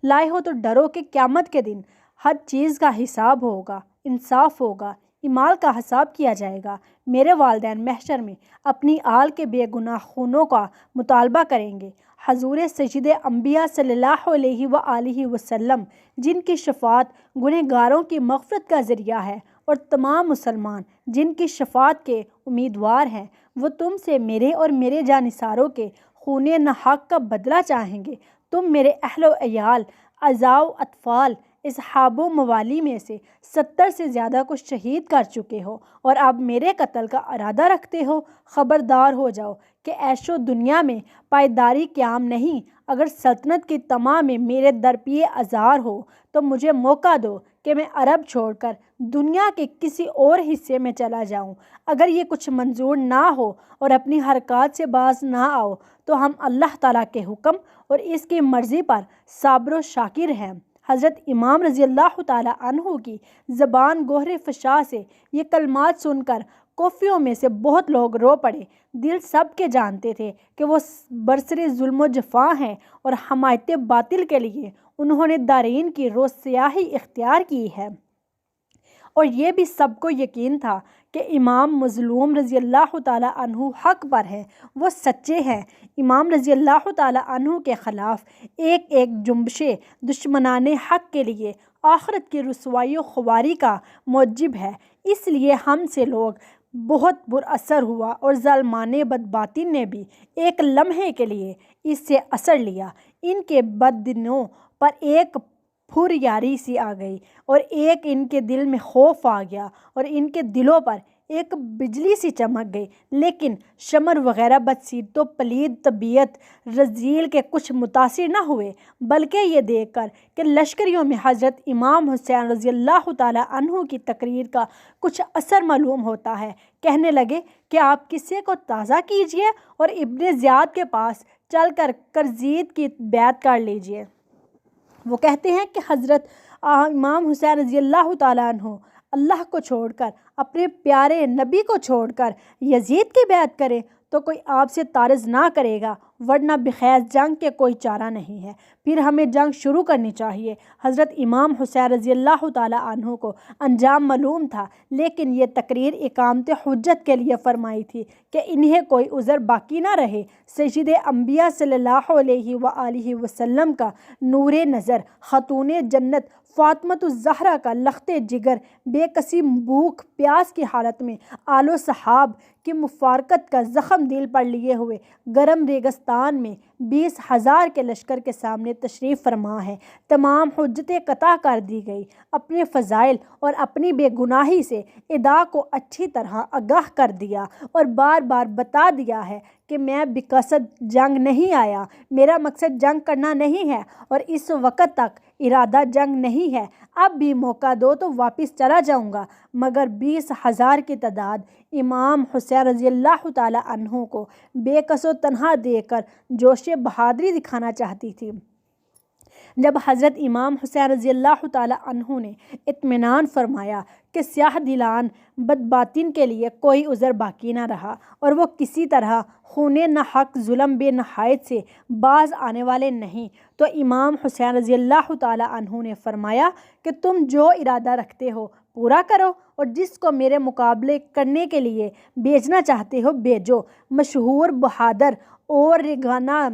لائے ہو تو ڈرو کہ قیامت کے دن ہر چیز کا حساب ہوگا، انصاف ہوگا، اعمال کا حساب کیا جائے گا۔ میرے والدین محشر میں اپنی آل کے بے گناہ خونوں کا مطالبہ کریں گے۔ حضور سید انبیاء صلی اللہ علیہ وآلہ وسلم جن کی شفاعت گنہگاروں کی مغفرت کا ذریعہ ہے اور تمام مسلمان جن کی شفاعت کے امیدوار ہیں، وہ تم سے میرے اور میرے جانثاروں کے خون ناحق کا بدلہ چاہیں گے۔ تم میرے اہل و عیال، اعزاء و اطفال، اصحاب و موالی میں سے 70 سے زیادہ کو شہید کر چکے ہو اور اب میرے قتل کا ارادہ رکھتے ہو۔ خبردار ہو جاؤ کہ عیش و دنیا میں پائیداری قیام نہیں۔ اگر سلطنت کی طمع میں میرے درپیے آزار ہو تو مجھے موقع دو کہ میں عرب چھوڑ کر دنیا کے کسی اور حصے میں چلا جاؤں۔ اگر یہ کچھ منظور نہ ہو اور اپنی حرکات سے باز نہ آؤ تو ہم اللہ تعالیٰ کے حکم اور اس کی مرضی پر صابر و شاکر ہیں۔ حضرت امام رضی اللہ تعالیٰ عنہ کی زبان گوہر فشاں سے یہ کلمات سن کر کوفیوں میں سے بہت لوگ رو پڑے۔ دل سب کے جانتے تھے کہ وہ برسر ظلم و جفا ہیں اور حمایت باطل کے لیے انہوں نے دارین کی روسیاہی اختیار کی ہے، اور یہ بھی سب کو یقین تھا کہ امام مظلوم رضی اللہ تعالیٰ عنہ حق پر ہیں، وہ سچے ہیں۔ امام رضی اللہ تعالیٰ عنہ کے خلاف ایک جنبش دشمنان حق کے لیے آخرت کی رسوائی و خواری کا موجب ہے۔ اس لیے ہم سے لوگ بہت پراثر ہوا اور ظالمان بدباطن نے بھی ایک لمحے کے لیے اس سے اثر لیا۔ ان کے بدنوں پر ایک پھریاری سی آ گئی اور ایک ان کے دل میں خوف آ گیا اور ان کے دلوں پر ایک بجلی سی چمک گئی، لیکن شمر وغیرہ بدسیرت و پلید طبیعت رذیل کے کچھ متاثر نہ ہوئے، بلکہ یہ دیکھ کر کہ لشکریوں میں حضرت امام حسین رضی اللہ تعالیٰ عنہ کی تقریر کا کچھ اثر معلوم ہوتا ہے، کہنے لگے کہ آپ قصے کو تازہ کیجئے اور ابن زیاد کے پاس چل کر کرزید کی بیعت کر لیجئے۔ وہ کہتے ہیں کہ حضرت امام حسین رضی اللہ تعالیٰ عنہ اللہ کو چھوڑ کر، اپنے پیارے نبی کو چھوڑ کر یزید کی بیعت کریں تو کوئی آپ سے تعرض نہ کرے گا، ورنہ بخیر جنگ کے کوئی چارہ نہیں ہے، پھر ہمیں جنگ شروع کرنی چاہیے۔ حضرت امام حسین رضی اللہ تعالیٰ عنہ کو انجام معلوم تھا، لیکن یہ تقریر اقامت حجت کے لیے فرمائی تھی کہ انہیں کوئی عذر باقی نہ رہے۔ سید انبیاء صلی اللہ علیہ وآلہ وسلم کا نور نظر، خاتون جنت فاطمۃ الزہرا کا لخت جگر، بے کسی بھوک پیاس کی حالت میں آل و صحاب کی مفارقت کا زخم دل پر لیے ہوئے گرم ریگستان میں 20,000 کے لشکر کے سامنے تشریف فرما ہے۔ تمام حجتیں قطع کر دی گئی، اپنے فضائل اور اپنی بے گناہی سے ادا کو اچھی طرح آگاہ کر دیا اور بار بار بتا دیا ہے کہ میں بقصد جنگ نہیں آیا، میرا مقصد جنگ کرنا نہیں ہے اور اس وقت تک ارادہ جنگ نہیں ہے، اب بھی موقع دو تو واپس چلا جاؤں گا۔ مگر 20,000 کی تعداد امام حسین رضی اللہ تعالیٰ عنہ کو بے کس و تنہا دیکھ کر جوش بہادری دکھانا چاہتی تھی۔ جب حضرت امام حسین رضی اللہ تعالیٰ عنہ نے اطمینان فرمایا کہ سیاہ دلان بدباطن کے لیے کوئی عذر باقی نہ رہا اور وہ کسی طرح خون ناحق ظلم بے نہایت سے باز آنے والے نہیں، تو امام حسین رضی اللہ تعالیٰ عنہ نے فرمایا کہ تم جو ارادہ رکھتے ہو پورا کرو اور جس کو میرے مقابلے کرنے کے لیے بھیجنا چاہتے ہو بھیجو۔ مشہور بہادر اور ریگانہ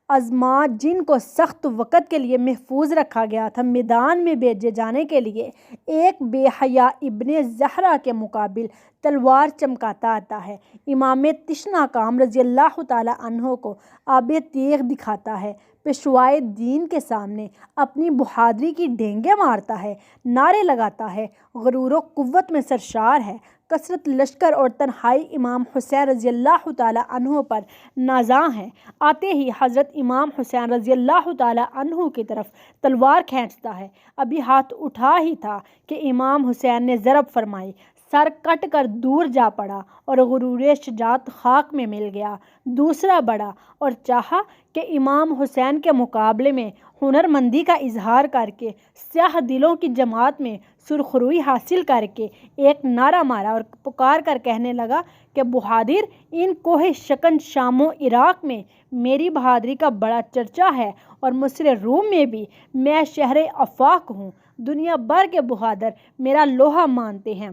عظماء جن کو سخت وقت کے لیے محفوظ رکھا گیا تھا، میدان میں بھیجے جانے کے لیے ایک بے حیا ابن زہرا کے مقابل تلوار چمکاتا آتا ہے، امام تشنا کام رضی اللہ تعالیٰ عنہ کو آب تیغ دکھاتا ہے، پیشوائے دین کے سامنے اپنی بہادری کی ڈینگیں مارتا ہے، نعرے لگاتا ہے، غرور و قوت میں سرشار ہے، کثرت لشکر اور تنہائی امام حسین رضی اللہ تعالیٰ عنہ پر نازاں ہے، آتے ہی حضرت امام حسین رضی اللہ تعالیٰ عنہ کی طرف تلوار کھینچتا ہے، ابھی ہاتھ اٹھا ہی تھا کہ امام حسین نے ضرب فرمائی، سر کٹ کر دور جا پڑا اور غرور شجاعت خاک میں مل گیا۔ دوسرا بڑھا اور چاہا کہ امام حسین کے مقابلے میں ہنرمندی کا اظہار کر کے سیاہ دلوں کی جماعت میں سرخروئی حاصل کر کے ایک نعرہ مارا اور پکار کر کہنے لگا کہ بہادر، ان کوہ شکن شام و عراق میں میری بہادری کا بڑا چرچا ہے اور مصر روم میں بھی میں شہر آفاق ہوں، دنیا بھر کے بہادر میرا لوہا مانتے ہیں۔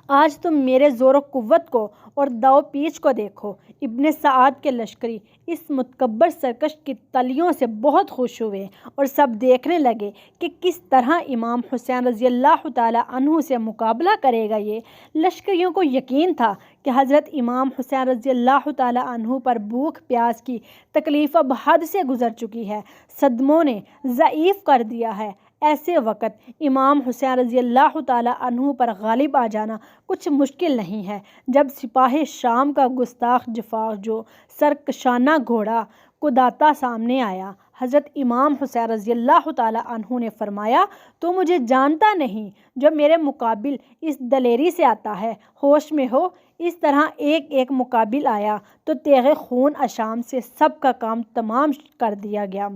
آج تم میرے زور و قوت کو اور داؤ پیچ کو دیکھو۔ ابن سعد کے لشکری اس متکبر سرکش کی تلیوں سے بہت خوش ہوئے اور سب دیکھنے لگے کہ کس طرح امام حسین رضی اللہ تعالیٰ عنہ سے مقابلہ کرے گا۔ یہ لشکریوں کو یقین تھا کہ حضرت امام حسین رضی اللہ تعالیٰ عنہ پر بھوک پیاس کی تکلیف اب حد سے گزر چکی ہے، صدموں نے ضعیف کر دیا ہے۔ ایسے وقت امام حسین رضی اللہ تعالیٰ عنہ پر غالب آ جانا کچھ مشکل نہیں ہے۔ جب سپاہ شام کا گستاخ جفا جو سرکشانہ گھوڑا کداتا سامنے آیا، حضرت امام حسین رضی اللہ تعالیٰ عنہ نے فرمایا، تو مجھے جانتا نہیں جو میرے مقابل اس دلیری سے آتا ہے، ہوش میں ہو۔ اس طرح ایک ایک مقابل آیا تو تیغ خون اشام سے سب کا کام تمام کر دیا گیا۔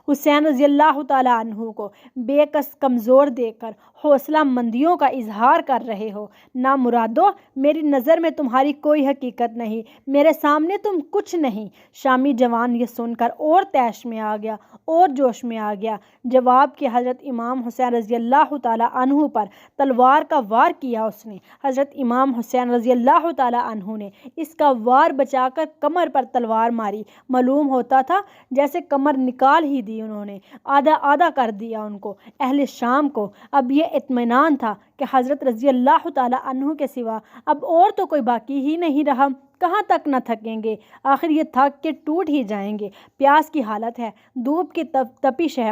حسین رضی اللہ تعالیٰ عنہ کو بے کس کمزور دیکھ کر حوصلہ مندیوں کا اظہار کر رہے ہو۔ نامرادو، میری نظر میں تمہاری کوئی حقیقت نہیں، میرے سامنے تم کچھ نہیں۔ شامی جوان یہ سن کر اور طیش میں آ گیا اور جوش میں آ گیا۔ جواب کہ حضرت امام حسین رضی اللہ تعالیٰ عنہ پر تلوار کا وار کیا اس نے۔ حضرت امام حسین رضی اللہ تعالیٰ عنہ نے اس کا وار بچا کر کمر پر تلوار ماری۔ معلوم ہوتا تھا جیسے کمر نکال ہی دی انہوں نے، آدھا آدھا کر دیا ان کو، اہل شام کو۔ اب یہ اطمینان تھا کہ حضرت رضی اللہ تعالیٰ عنہ کے سوا اب اور تو کوئی باقی ہی نہیں رہا، کہاں تک نہ تھکیں گے، آخر یہ تھک کے ٹوٹ ہی جائیں گے۔ پیاس کی حالت ہے، دھوپ کی تپش ہے،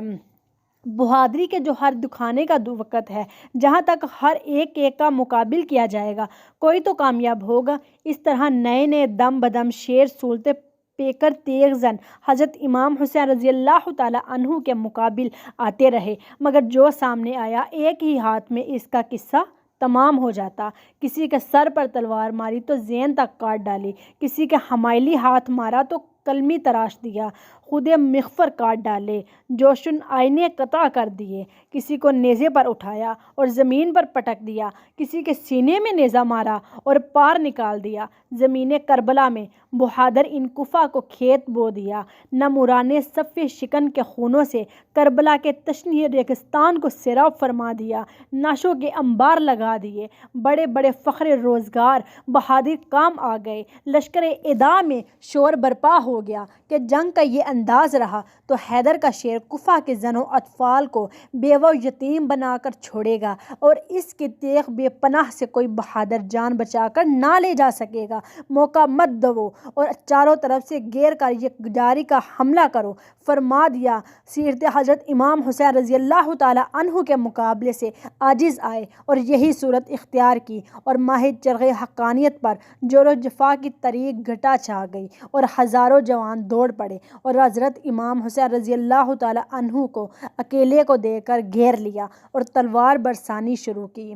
بہادری کے جو ہر دکھانے کا وقت ہے، جہاں تک ہر ایک کا مقابل کیا جائے گا کوئی تو کامیاب ہوگا۔ اس طرح نئے نئے دم بدم شیر صورتیں پیکر تیغ زن حضرت امام حسین رضی اللہ تعالیٰ عنہ کے مقابل آتے رہے، مگر جو سامنے آیا ایک ہی ہاتھ میں اس کا قصہ تمام ہو جاتا۔ کسی کے سر پر تلوار ماری تو زین تک کاٹ ڈالی، کسی کے حمائلی ہاتھ مارا تو کلمی تراش دیا، خود مغفر کاٹ ڈالے، جوشن آئینے قطع کر دیے، کسی کو نیزے پر اٹھایا اور زمین پر پٹک دیا، کسی کے سینے میں نیزہ مارا اور پار نکال دیا۔ زمین کربلا میں بہادر ان کفا کو کھیت بو دیا، نموران صف شکن کے خونوں سے کربلا کے تشنہ ریگستان کو سیراب فرما دیا، نعشوں کے انبار لگا دیے، بڑے بڑے فخر روزگار بہادر کام آ گئے۔ لشکر ادا میں شور برپا ہو گیا کہ جنگ کا یہ انداز رہا تو حیدر کا شیر کفا کے زن و اطفال کو بیوہ و یتیم بنا کر چھوڑے گا، اور اس کی تیغ بے پناہ سے کوئی بہادر جان بچا کر نہ لے جا سکے گا۔ موقع مت دو اور چاروں طرف سے گھیر کر یکجاری کا حملہ کرو، فرما دیا۔ سیرت حضرت امام حسین رضی اللہ تعالیٰ عنہ کے مقابلے سے عاجز آئے اور یہی صورت اختیار کی، اور ماہ چرغ حقانیت پر جور و جفا کی طریق گھٹا چھا گئی، اور ہزاروں جوان دوڑ پڑے اور حضرت امام حسین رضی اللہ تعالیٰ عنہ کو اکیلے کو دے کر گھیر لیا اور تلوار برسانی شروع کی،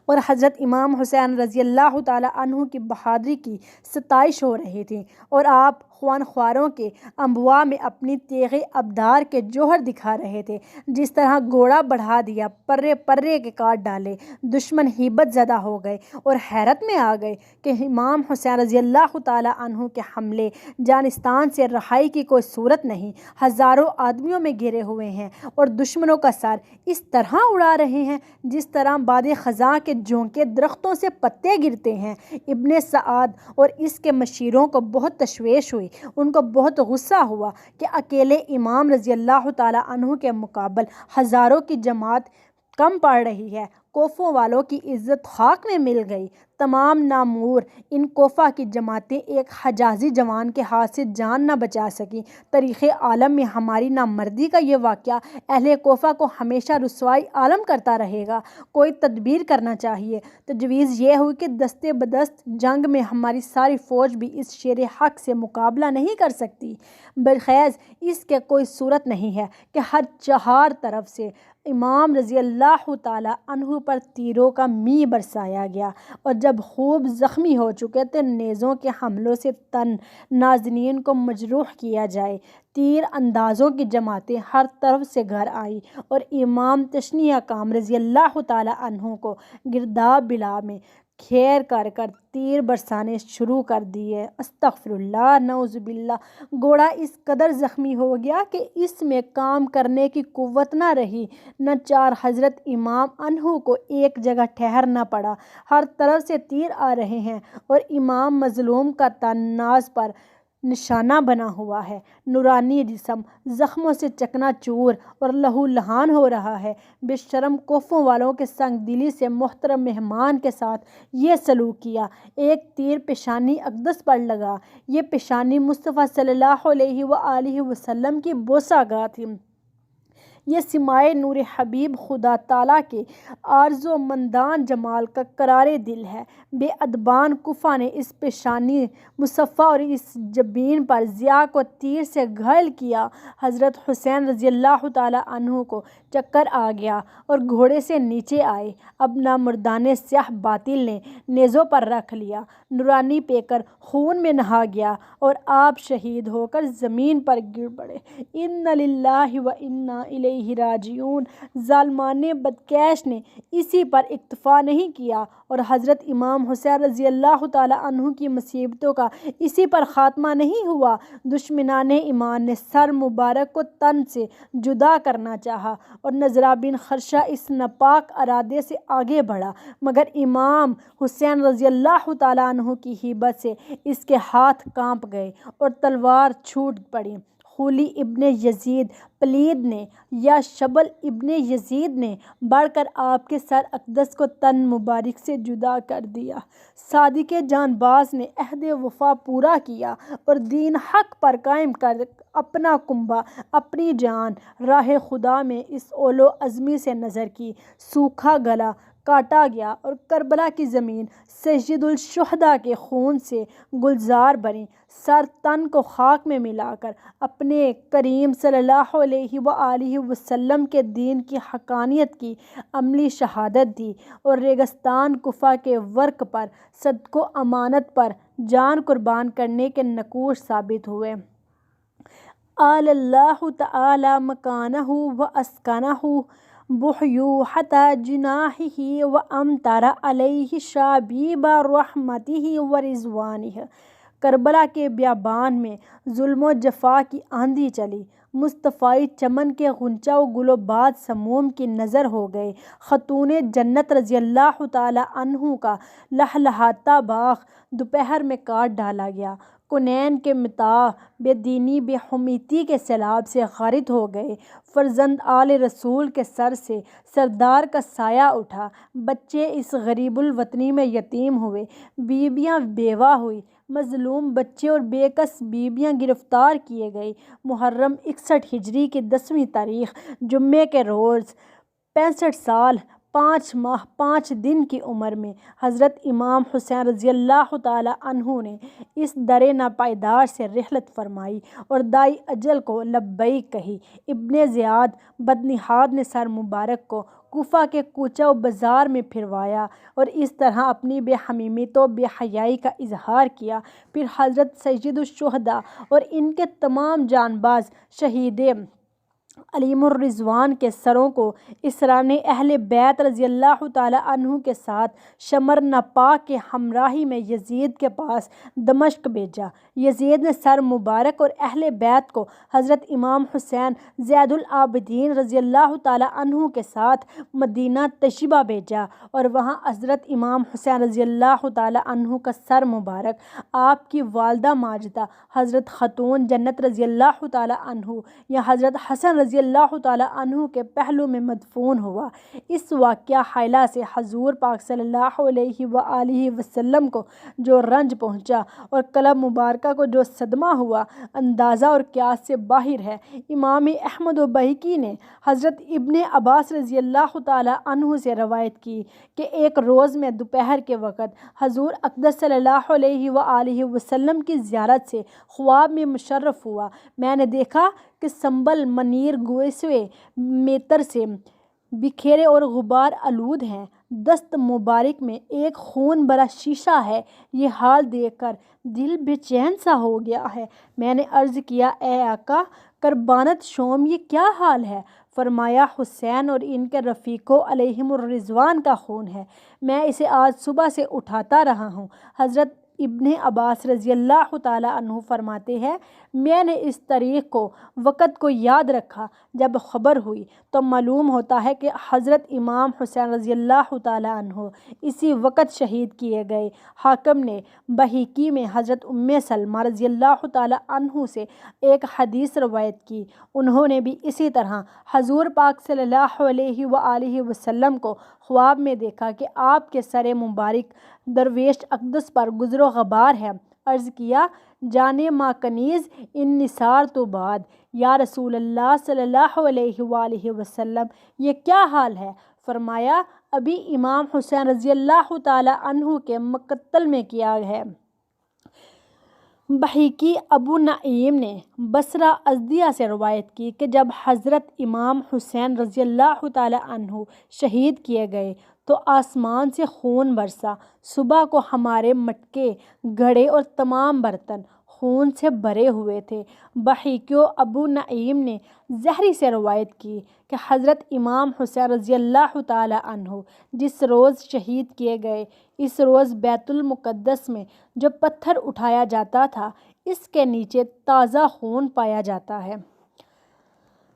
اور حضرت امام حسین رضی اللہ تعالیٰ عنہ کی بہادری کی ستائش ہو رہی تھی، اور آپ خوان خواروں کے انبواء میں اپنی تیغ ابدار کے جوہر دکھا رہے تھے۔ جس طرح گھوڑا بڑھا دیا، پرے پرے کے کاٹ ڈالے، دشمن ہیبت زدہ ہو گئے اور حیرت میں آ گئے کہ امام حسین رضی اللہ تعالیٰ عنہ کے حملے جانستان سے رہائی کی کوئی صورت نہیں، ہزاروں آدمیوں میں گھرے ہوئے ہیں اور دشمنوں کا سر اس طرح اڑا رہے ہیں جس طرح باد خزاں کے جھونکے درختوں سے پتے گرتے ہیں۔ ابن سعد اور اس کے مشیروں کو بہت تشویش ہوئی، ان کو بہت غصہ ہوا کہ اکیلے امام رضی اللہ تعالیٰ عنہ کے مقابل ہزاروں کی جماعت کم پڑ رہی ہے۔ کوفوں والوں کی عزت خاک میں مل گئی۔ تمام نامور ان کوفہ کی جماعتیں ایک حجازی جوان کے ہاتھ سے جان نہ بچا سکیں۔ تاریخ عالم میں ہماری نامردی کا یہ واقعہ اہل کوفہ کو ہمیشہ رسوائی عالم کرتا رہے گا۔ کوئی تدبیر کرنا چاہیے۔ تجویز یہ ہوئی کہ دستے بدست جنگ میں ہماری ساری فوج بھی اس شیر حق سے مقابلہ نہیں کر سکتی، بالخیز اس کے کوئی صورت نہیں ہے کہ ہر چہار طرف سے امام رضی اللہ تعالیٰ عنہ پر تیروں کا می برسایا گیا، اور جب خوب زخمی ہو چکے تو نیزوں کے حملوں سے تن نازنین کو مجروح کیا جائے۔ تیر اندازوں کی جماعتیں ہر طرف سے گھر آئیں اور امام تشنیہ کام رضی اللہ تعالیٰ عنہ کو گرداب بلا میں گھیر کر تیر برسانے شروع کر دیے۔ استغفر اللہ، نعوذ باللہ۔ گھوڑا اس قدر زخمی ہو گیا کہ اس میں کام کرنے کی قوت نہ رہی، نہ چار حضرت امام عنہ کو ایک جگہ ٹھہرنا پڑا۔ ہر طرف سے تیر آ رہے ہیں اور امام مظلوم کا تن ناز پر نشانہ بنا ہوا ہے، نورانی جسم زخموں سے چکنا چور اور لہو لہان ہو رہا ہے۔ بے شرم کوفوں والوں کے سنگ دلی سے محترم مہمان کے ساتھ یہ سلوک کیا۔ ایک تیر پیشانی اقدس پر لگا۔ یہ پیشانی مصطفیٰ صلی اللہ علیہ وآلہ وسلم کی بوسہ گاہ تھی۔ یہ سمائے نور حبیب خدا تعالیٰ کے آرزو مندان جمال کا قرار دل ہے۔ بے ادبان کفا نے اس پیشانی مصفا اور اس جبین پر ضیاء کو تیر سے گھائل کیا۔ حضرت حسین رضی اللہ تعالیٰ عنہ کو چکر آ گیا اور گھوڑے سے نیچے آئے۔ اب نامردان سیاہ باطل نے نیزوں پر رکھ لیا۔ نورانی پیکر خون میں نہا گیا اور آپ شہید ہو کر زمین پر گر پڑے۔ انا للہ و انا الیہ الیہ راجعون۔ ظالمان بدکش نے اسی پر اکتفا نہیں کیا اور حضرت امام حسین رضی اللہ تعالیٰ عنہ کی مصیبتوں کا اسی پر خاتمہ نہیں ہوا۔ دشمنان ایمان نے سر مبارک کو تن سے جدا کرنا چاہا اور نظرہ بن خرشہ اس ناپاک ارادے سے آگے بڑھا، مگر امام حسین رضی اللہ تعالیٰ عنہ کی ہیبت سے اس کے ہاتھ کانپ گئے اور تلوار چھوٹ پڑی۔ خولی ابن یزید پلید نے یا شبل ابن یزید نے بڑھ کر آپ کے سر اقدس کو تن مبارک سے جدا کر دیا۔ صادق جان باز نے عہد وفا پورا کیا اور دین حق پر قائم کر اپنا کنبہ اپنی جان راہ خدا میں اس اولو عزمی سے نظر کی۔ سوکھا گلا کاٹا گیا اور کربلا کی زمین سید الشہداء کے خون سے گلزار بنی۔ سر تن کو خاک میں ملا کر اپنے کریم صلی اللہ علیہ وآلہ وسلم کے دین کی حقانیت کی عملی شہادت دی اور ریگستان کوفہ کے ورق پر صدق و امانت پر جان قربان کرنے کے نقوش ثابت ہوئے۔ اعلی اللہ تعالی مکانہ و اسکنہ بحیوحۃ جناحہ و امطر علیہ شابیب رحمتہ و رضوانہ۔ کربلا کے بیابان میں ظلم و جفا کی آندھی چلی، مصطفائی چمن کے غنچہ و گل و باد سموم کی نظر ہو گئے۔ خاتون جنت رضی اللہ تعالیٰ عنہ کا لہلہاتا باغ دوپہر میں کاٹ ڈالا گیا۔ کونین کے متاع بے دینی بے حمیتی کے سیلاب سے غارق ہو گئے۔ فرزند آل رسول کے سر سے سردار کا سایہ اٹھا، بچے اس غریب الوطنی میں یتیم ہوئے، بیویاں بیوہ ہوئی، مظلوم بچے اور بے کس بیویاں گرفتار کیے گئے۔ محرم 61 ہجری کی 10ویں تاریخ جمعے کے روز 65 سال 5 ماہ 5 دن کی عمر میں حضرت امام حسین رضی اللہ تعالیٰ عنہ نے اس در ناپائیدار سے رحلت فرمائی اور دائی اجل کو لبیک کہی۔ ابن زیاد بدنہاد نے سر مبارک کو کوفہ کے کوچہ و بازار میں پھروایا اور اس طرح اپنی بے حمیمیت و بے حیائی کا اظہار کیا۔ پھر حضرت سید الشہداء اور ان کے تمام جانباز شہید علیم الرضوان کے سروں کو اسران اہل بیت رضی اللہ تعالیٰ عنہ کے ساتھ شمر ناپاک کے ہمراہی میں یزید کے پاس دمشق بھیجا۔ یزید نے سر مبارک اور اہل بیت کو حضرت امام حسین زین العابدین رضی اللہ تعالیٰ عنہ کے ساتھ مدینہ طیبہ بھیجا اور وہاں حضرت امام حسین رضی اللہ تعالیٰ عنہ کا سر مبارک آپ کی والدہ ماجدہ حضرت خاتون جنت رضی اللہ تعالیٰ عنہ یا حضرت حسن رضی اللہ تعالیٰ عنہ کے پہلو میں مدفون ہوا۔ اس واقعہ حائلہ سے حضور پاک صلی اللہ علیہ وآلہ وسلم کو جو رنج پہنچا اور قلب مبارکہ کو جو صدمہ ہوا اندازہ اور قیاس سے باہر ہے۔ امام احمد و بہقی نے حضرت ابن عباس رضی اللہ تعالیٰ عنہ سے روایت کی کہ ایک روز میں دوپہر کے وقت حضور اقدس صلی اللہ علیہ وآلہ وسلم کی زیارت سے خواب میں مشرف ہوا۔ میں نے دیکھا کہ سنبل منیر گوسوے میتر سے بکھیرے اور غبار آلود ہیں، دست مبارک میں ایک خون بھرا شیشہ ہے۔ یہ حال دیکھ کر دل بے چین سا ہو گیا ہے۔ میں نے عرض کیا، اے آقا کربانت شوم یہ کیا حال ہے؟ فرمایا، حسین اور ان کے رفیقوں علیہم الرضوان کا خون ہے، میں اسے آج صبح سے اٹھاتا رہا ہوں۔ حضرت ابن عباس رضی اللہ تعالیٰ عنہ فرماتے ہیں، میں نے اس تاریخ کو وقت کو یاد رکھا، جب خبر ہوئی تو معلوم ہوتا ہے کہ حضرت امام حسین رضی اللہ تعالیٰ عنہ اسی وقت شہید کیے گئے۔ حاکم نے بہقی میں حضرت ام سلمہ رضی اللہ تعالیٰ عنہ سے ایک حدیث روایت کی، انہوں نے بھی اسی طرح حضور پاک صلی اللہ علیہ وآلہ وسلم کو خواب میں دیکھا کہ آپ کے سر مبارک درویش اقدس پر گزر و غبار ہے۔ عرض کیا، جانے ما کنیز ان نثار تو بعد، یا رسول اللہ صلی اللہ علیہ وآلہ وسلم یہ کیا حال ہے؟ فرمایا، ابھی امام حسین رضی اللہ تعالیٰ عنہ کے مقتل میں کیا ہے۔ بہقی ابو نعیم نے بصرہ ازدیہ سے روایت کی کہ جب حضرت امام حسین رضی اللہ تعالیٰ عنہ شہید کیے گئے تو آسمان سے خون برسا۔ صبح کو ہمارے مٹکے، گھڑے اور تمام برتن خون سے بھرے ہوئے تھے۔ بحیکیو ابو نعیم نے زہری سے روایت کی کہ حضرت امام حسین رضی اللہ تعالیٰ عنہ جس روز شہید کیے گئے، اس روز بیت المقدس میں جو پتھر اٹھایا جاتا تھا اس کے نیچے تازہ خون پایا جاتا ہے۔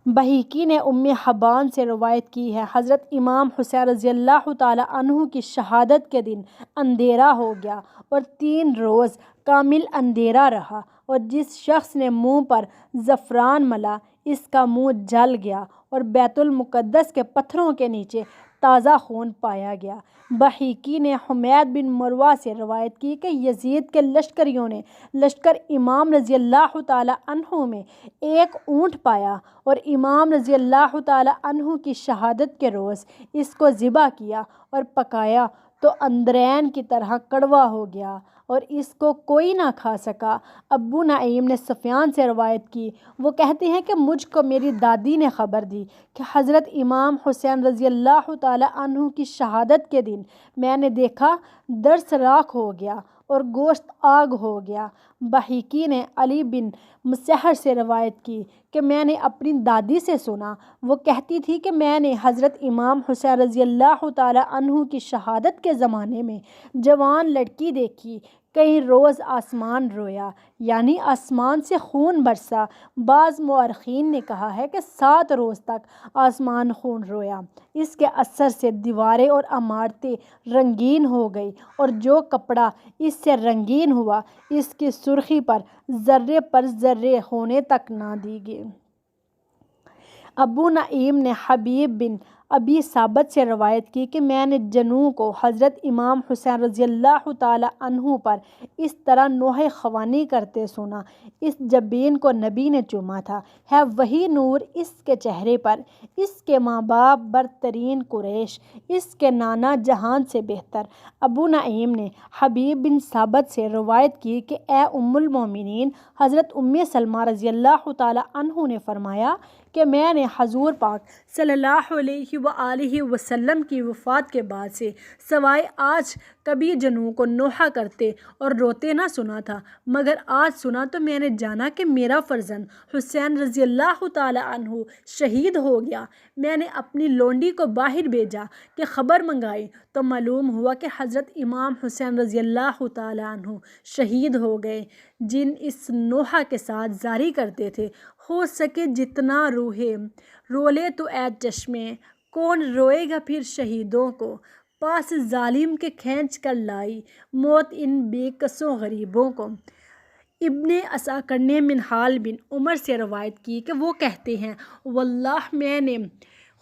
بحیکی نے ام حبان سے روایت کی ہے، حضرت امام حسین رضی اللہ تعالیٰ عنہ کی شہادت کے دن اندھیرا ہو گیا اور 3 روز کامل اندھیرا رہا، اور جس شخص نے منہ پر زعفران ملا اس کا منہ جل گیا اور بیت المقدس کے پتھروں کے نیچے تازہ خون پایا گیا۔ بحیکی نے حمید بن مروہ سے روایت کی کہ یزید کے لشکریوں نے لشکر امام رضی اللہ تعالیٰ عنہ میں ایک اونٹ پایا اور امام رضی اللہ تعالیٰ عنہ کی شہادت کے روز اس کو ذبح کیا اور پکایا تو اندرین کی طرح کڑوا ہو گیا اور اس کو کوئی نہ کھا سکا۔ ابو نعیم نے سفیان سے روایت کی، وہ کہتے ہیں کہ مجھ کو میری دادی نے خبر دی کہ حضرت امام حسین رضی اللہ تعالیٰ عنہ کی شہادت کے دن میں نے دیکھا درس راکھ ہو گیا اور گوشت آگ ہو گیا۔ بحیکی نے علی بن مسہر سے روایت کی کہ میں نے اپنی دادی سے سنا، وہ کہتی تھی کہ میں نے حضرت امام حسین رضی اللہ تعالیٰ عنہ کی شہادت کے زمانے میں جوان لڑکی دیکھی، کئی روز آسمان رویا، یعنی آسمان سے خون برسا۔ بعض مورخین نے کہا ہے کہ 7 روز تک آسمان خون رویا۔ اس کے اثر سے دیواریں اور عمارتیں رنگین ہو گئی اور جو کپڑا اس سے رنگین ہوا اس کی سرخی پر ذرے ہونے تک نہ دی گئی۔ ابو نعیم نے حبیب بن ابی ثابت سے روایت کی کہ میں نے جنوں کو حضرت امام حسین رضی اللہ تعالیٰ عنہ پر اس طرح نوحہ خوانی کرتے سنا، اس جبین کو نبی نے چوما تھا، ہے وہی نور اس کے چہرے پر، اس کے ماں باپ برترین قریش، اس کے نانا جہان سے بہتر۔ ابو نعیم نے حبیب بن ثابت سے روایت کی کہ اے ام المومنین، حضرت ام سلمہ رضی اللہ تعالیٰ عنہ نے فرمایا کہ میں نے حضور پاک صلی اللہ علیہ وآلہ وسلم کی وفات کے بعد سے سوائے آج کبھی جنوں کو نوحہ کرتے اور روتے نہ سنا تھا، مگر آج سنا تو میں نے جانا کہ میرا فرزند حسین رضی اللہ تعالیٰ عنہ شہید ہو گیا۔ میں نے اپنی لونڈی کو باہر بھیجا کہ خبر منگائی تو معلوم ہوا کہ حضرت امام حسین رضی اللہ تعالیٰ عنہ شہید ہو گئے، جن اس نوحہ کے ساتھ جاری کرتے تھے، ہو سکے جتنا روحے رولے تو اے چشمے، کون روئے گا پھر شہیدوں کو، پاس ظالم کے کھینچ کر لائی موت ان بے کسوں غریبوں کو۔ ابن عساکر نے منہال بن عمر سے روایت کی کہ وہ کہتے ہیں واللہ میں نے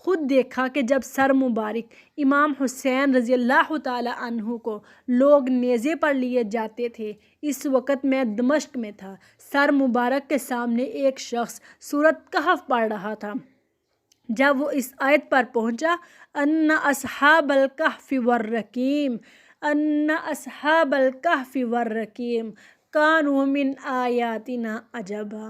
خود دیکھا کہ جب سر مبارک امام حسین رضی اللہ تعالیٰ عنہ کو لوگ نیزے پر لیے جاتے تھے، اس وقت میں دمشق میں تھا، سر مبارک کے سامنے ایک شخص سورۃ کہف پڑھ رہا تھا۔ جب وہ اس آیت پر پہنچا ان اصحاب الکہف والرقیم ان اصحاب الکہف والرقیم کانوا من آیاتنا عجبا،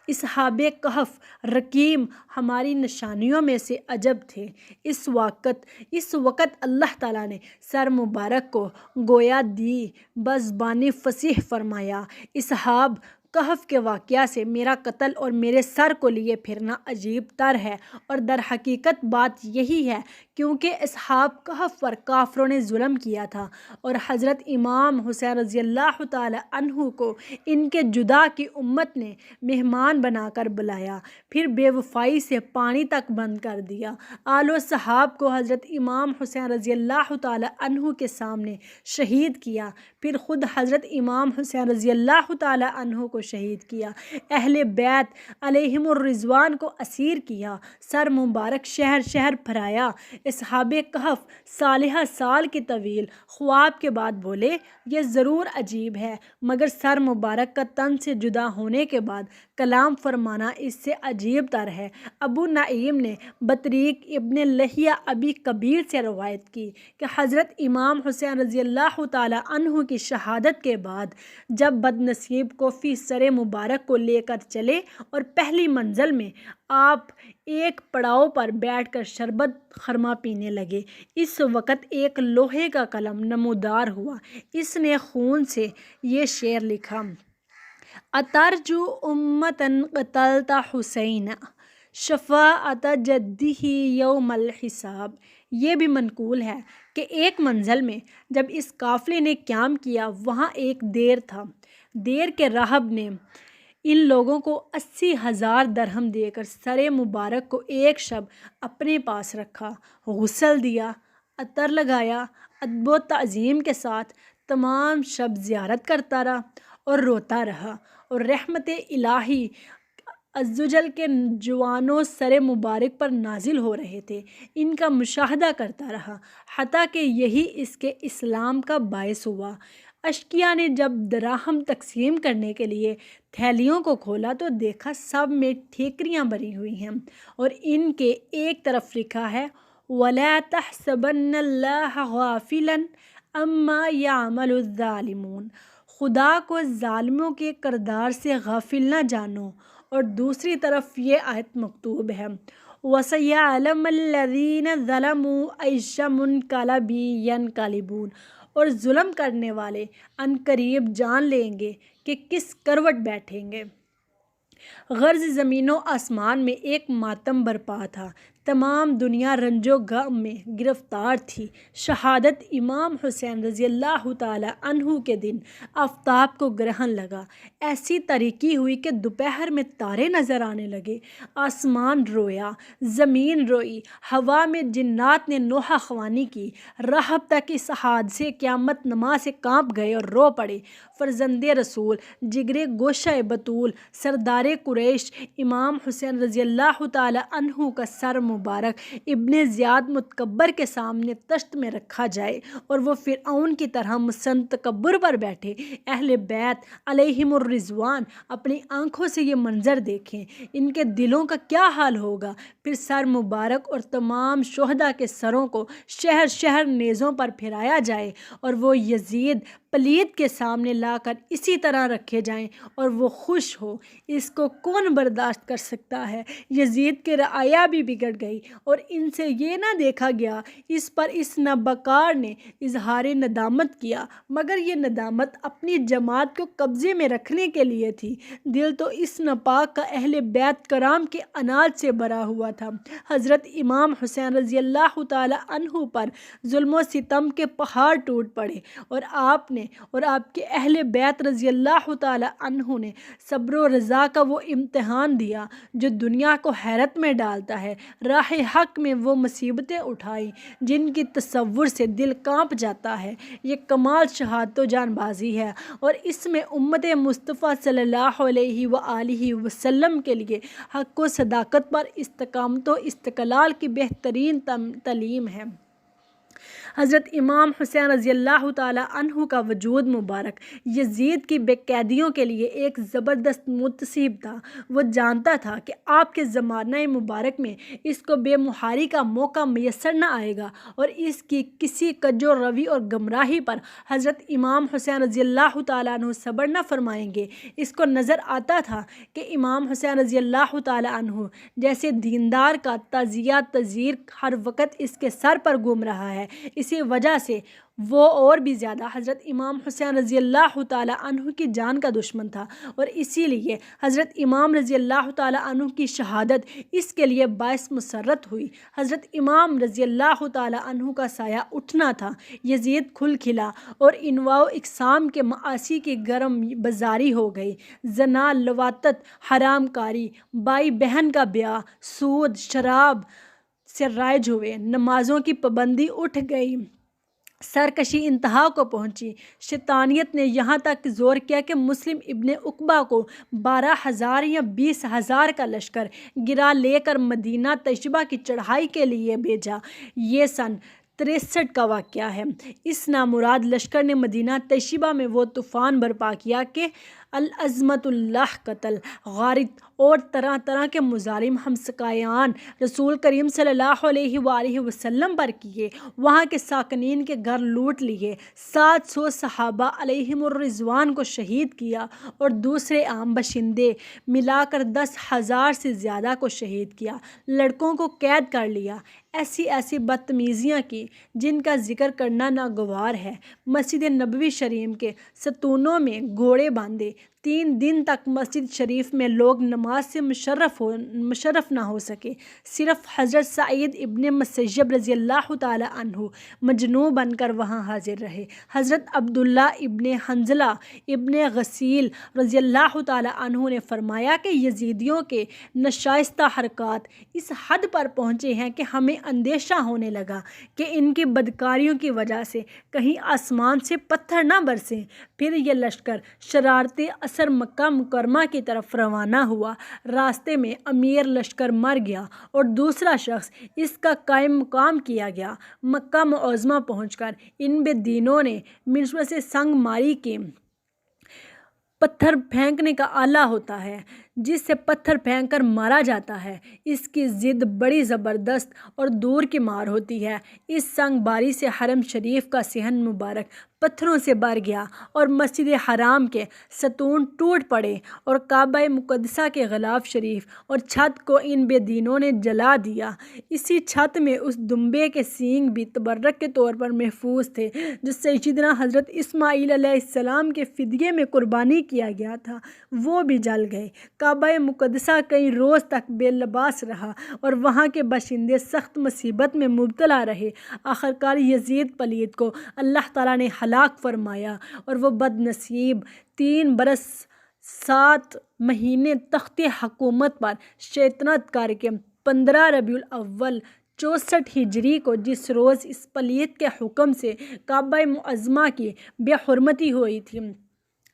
اصحاب کہف رقیم ہماری نشانیوں میں سے عجب تھے۔ اس وقت اللہ تعالیٰ نے سر مبارک کو گویا دی بزبان فصیح فرمایا، اصحاب کہف کے واقعہ سے میرا قتل اور میرے سر کو لیے پھرنا عجیب تر ہے، اور در حقیقت بات یہی ہے کیونکہ اصحاب کہف پر کافروں نے ظلم کیا تھا اور حضرت امام حسین رضی اللہ تعالیٰ عنہ کو ان کے جدا کی امت نے مہمان بنا کر بلایا، پھر بے وفائی سے پانی تک بند کر دیا۔ آل و صحاب کو حضرت امام حسین رضی اللہ تعالیٰ عنہ کے سامنے شہید کیا، پھر خود حضرت امام حسین رضی اللہ تعالیٰ عنہ کو شہید کیا، اہل بیت علیہم الرضوان کو اسیر کیا، سر مبارک شہر شہر پھرایا۔ اصحاب کہف صالحہ سال کی طویل خواب کے بعد بولے یہ ضرور عجیب ہے، مگر سر مبارک کا تن سے جدا ہونے کے بعد کلام فرمانا اس سے عجیب تر ہے۔ ابو نعیم نے بطریق ابن لہیہ ابی کبیر سے روایت کی کہ حضرت امام حسین رضی اللہ تعالیٰ عنہ کی شہادت کے بعد جب بد نصیب کو فی سر مبارک کو لے کر چلے اور پہلی منزل میں آپ ایک پڑاؤ پر بیٹھ کر شربت خرما پینے لگے، اس وقت ایک لوہے کا قلم نمودار ہوا، اس نے خون سے یہ شعر لکھا، اترجو امتن قتلت حسین شفاعت جدہ یوم الحساب۔ یہ بھی منقول ہے کہ ایک منزل میں جب اس قافلے نے قیام کیا وہاں ایک دیر تھا۔ دیر کے راہب نے ان لوگوں کو 80,000 درہم دے کر سر مبارک کو ایک شب اپنے پاس رکھا، غسل دیا، عطر لگایا، ادب و تعظیم کے ساتھ تمام شب زیارت کرتا رہا اور روتا رہا، اور رحمت الہی عزوجل کے جوانوں سر مبارک پر نازل ہو رہے تھے، ان کا مشاہدہ کرتا رہا، حتیٰ کہ یہی اس کے اسلام کا باعث ہوا۔ اشقیاء نے جب دراہم تقسیم کرنے کے لیے تھیلیوں کو کھولا تو دیکھا سب میں ٹھیکریاں بھری ہوئی ہیں، اور ان کے ایک طرف لکھا ہے وَلَا تَحْسَبَنَّ اللَّهَ غَافِلًا عَمَّا يَعْمَلُ الظَّالِمُونَ، خدا کو ظالموں کے کردار سے غافل نہ جانو۔ اور دوسری طرف یہ آیت مکتوب ہے وَسَيَعْلَمَ الَّذِينَ ظَلَمُوا أَيَّ مُنقَلَبٍ يَنقَلِبُونَ، اور ظلم کرنے والے عن قریب جان لیں گے کہ کس کروٹ بیٹھیں گے۔ غرض زمین و آسمان میں ایک ماتم برپا تھا، تمام دنیا رنج و غم میں گرفتار تھی۔ شہادت امام حسین رضی اللہ تعالیٰ عنہ کے دن آفتاب کو گرہن لگا، ایسی تاریکی ہوئی کہ دوپہر میں تارے نظر آنے لگے، آسمان رویا، زمین روئی، ہوا میں جنات نے نوحہ خوانی کی، راہب تک اس حادثے قیامت نما سے کانپ گئے اور رو پڑے۔ فرزند رسول، جگر گوشہ بطول، سردار قریش امام حسین رضی اللہ تعالیٰ عنہ کا سر مبارک ابن زیاد متکبر کے سامنے تشت میں رکھا جائے اور وہ فرعون کی طرح مسن تکبر پر بیٹھے، اہل بیت علیہم الرضوان اپنی آنکھوں سے یہ منظر دیکھیں، ان کے دلوں کا کیا حال ہوگا۔ پھر سر مبارک اور تمام شہداء کے سروں کو شہر شہر نیزوں پر پھرایا جائے اور وہ یزید پلید کے سامنے لا کر اسی طرح رکھے جائیں اور وہ خوش ہو۔ اس کو کون برداشت کر سکتا ہے؟ یزید کی رعایا بھی بگڑ گئی اور ان سے یہ نہ دیکھا گیا۔ اس پر اس نابکار نے اظہار ندامت کیا، مگر یہ ندامت اپنی جماعت کو قبضے میں رکھنے کے لیے تھی، دل تو اس ناپاک کا اہل بیت کرام کے اناج سے بھرا ہوا تھا۔ حضرت امام حسین رضی اللہ تعالیٰ عنہ پر ظلم و ستم کے پہاڑ ٹوٹ پڑے، اور آپ نے اور آپ کے اہل بیت رضی اللہ تعالیٰ عنہ نے صبر و رضا کا وہ امتحان دیا جو دنیا کو حیرت میں ڈالتا ہے۔ راہ حق میں وہ مصیبتیں اٹھائیں جن کی تصور سے دل کانپ جاتا ہے۔ یہ کمال شہادت و جان بازی ہے، اور اس میں امت مصطفیٰ صلی اللہ علیہ وآلہ وسلم کے لیے حق و صداقت پر استقامت و استقلال کی بہترین تعلیم ہے۔ حضرت امام حسین رضی اللہ تعالیٰ عنہ کا وجود مبارک یزید کی بے قیدیوں کے لیے ایک زبردست متصیب تھا۔ وہ جانتا تھا کہ آپ کے زمانہ مبارک میں اس کو بے مہاری کا موقع میسر نہ آئے گا، اور اس کی کسی کج و روی اور گمراہی پر حضرت امام حسین رضی اللہ تعالیٰ عنہ صبر نہ فرمائیں گے۔ اس کو نظر آتا تھا کہ امام حسین رضی اللہ تعالیٰ عنہ جیسے دیندار کا تعزیہ تذیر ہر وقت اس کے سر پر گھوم رہا ہے، اسی وجہ سے وہ اور بھی زیادہ حضرت امام حسین رضی اللہ تعالیٰ عنہ کی جان کا دشمن تھا، اور اسی لیے حضرت امام رضی اللہ تعالیٰ عنہ کی شہادت اس کے لیے باعث مسرت ہوئی۔ حضرت امام رضی اللہ تعالیٰ عنہ کا سایہ اٹھنا تھا، یزید کھل کھلا اور انواع و اقسام کے معاصی کی گرم بازاری ہو گئی۔ زنا، لواطت، حرام کاری، بھائی بہن کا بیاہ، سود، شراب سے رائج ہوئے، نمازوں کی پابندی اٹھ گئی، سرکشی انتہا کو پہنچی۔ شیطانیت نے یہاں تک زور کیا کہ مسلم ابن عقبہ کو 12,000 یا 20,000 کا لشکر گرا لے کر مدینہ طیبہ کی چڑھائی کے لیے بھیجا۔ یہ سن 63 کا واقعہ ہے۔ اس نامراد لشکر نے مدینہ طیبہ میں وہ طوفان برپا کیا کہ العظمت اللہ قتل، غارت اور طرح طرح کے مظالم ہمسایان رسول کریم صلی اللہ علیہ وآلہ وسلم پر کیے، وہاں کے ساکنین کے گھر لوٹ لیے، 700 صحابہ علیہم الرضوان کو شہید کیا، اور دوسرے عام باشندے ملا کر 10,000 سے زیادہ کو شہید کیا، لڑکوں کو قید کر لیا، ایسی ایسی بدتمیزیاں کی جن کا ذکر کرنا ناگوار ہے۔ مسجد نبوی شریف کے ستونوں میں گھوڑے باندھے، 3 دن تک مسجد شریف میں لوگ نماز سے مشرف نہ ہو سکے۔ صرف حضرت سعید ابن مسیب رضی اللہ تعالی عنہ مجنوں بن کر وہاں حاضر رہے۔ حضرت عبداللہ ابن حنظلہ ابن غسیل رضی اللہ تعالی عنہ نے فرمایا کہ یزیدیوں کے ناشائستہ حرکات اس حد پر پہنچے ہیں کہ ہمیں اندیشہ ہونے لگا کہ ان کی بدکاریوں کی وجہ سے کہیں آسمان سے پتھر نہ برسیں۔ پھر یہ لشکر شرارت اثر مکہ مکرمہ کی طرف روانہ ہوا۔ راستے میں امیر لشکر مر گیا اور دوسرا شخص اس کا قائم مقام کیا گیا۔ مکہ معظمہ پہنچ کر ان بے دینوں نے منشور سے سنگ ماری کے پتھر پھینکنے کا آلہ ہوتا ہے جس سے پتھر پھینک کر مارا جاتا ہے، اس کی ضد بڑی زبردست اور دور کی مار ہوتی ہے۔ اس سنگ باری سے حرم شریف کا صحن مبارک پتھروں سے بھر گیا اور مسجد حرام کے ستون ٹوٹ پڑے اور کعبہ مقدسہ کے غلاف شریف اور چھت کو ان بے دینوں نے جلا دیا۔ اسی چھت میں اس دمبے کے سینگ بھی تبرک کے طور پر محفوظ تھے جو سیدنا حضرت اسماعیل علیہ السلام کے فدیے میں قربانی کیا گیا تھا، وہ بھی جل گئے۔ کعبہ مقدسہ کئی روز تک بے لباس رہا اور وہاں کے باشندے سخت مصیبت میں مبتلا رہے۔ آخرکار یزید پلید کو اللہ تعالیٰ نے ہلاک فرمایا اور وہ بد نصیب 3 برس 7 مہینے تخت حکومت پر شیطنت کر کے 15 ربیع الاول 64 ہجری کو، جس روز اس پلید کے حکم سے کعبہ معظمہ کی بے حرمتی ہوئی تھی،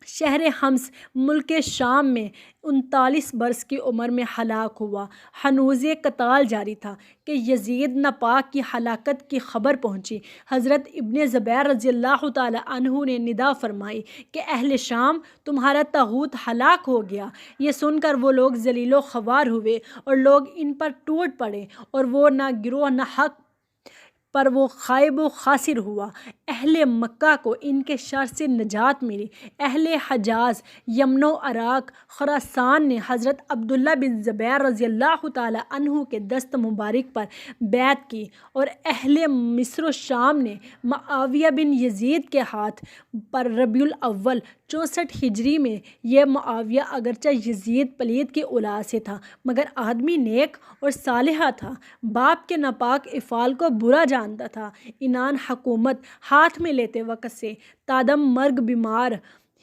شہر حمص ملک شام میں 39 برس کی عمر میں ہلاک ہوا۔ ہنوز یہ قتال جاری تھا کہ یزید ناپاک کی ہلاکت کی خبر پہنچی۔ حضرت ابن زبیر رضی اللہ تعالی عنہ نے ندا فرمائی کہ اہل شام، تمہارا طاغوت ہلاک ہو گیا۔ یہ سن کر وہ لوگ ذلیل و خوار ہوئے اور لوگ ان پر ٹوٹ پڑے اور وہ نہ گروہ نہ حق پر وہ خائب و خاسر ہوا۔ اہل مکہ کو ان کے شر سے نجات ملی۔ اہل حجاز، یمن و عراق، خراسان نے حضرت عبداللہ بن زبیر رضی اللہ تعالی عنہ کے دست مبارک پر بیعت کی اور اہل مصر و شام نے معاویہ بن یزید کے ہاتھ پر ربیع الاول 64 ہجری میں، یہ معاویہ اگرچہ یزید پلید کی اولاد سے تھا مگر آدمی نیک اور صالحہ تھا، باپ کے ناپاک افعال کو برا جانتا تھا۔ عنان حکومت ہاتھ میں لیتے وقت سے تادم مرگ بیمار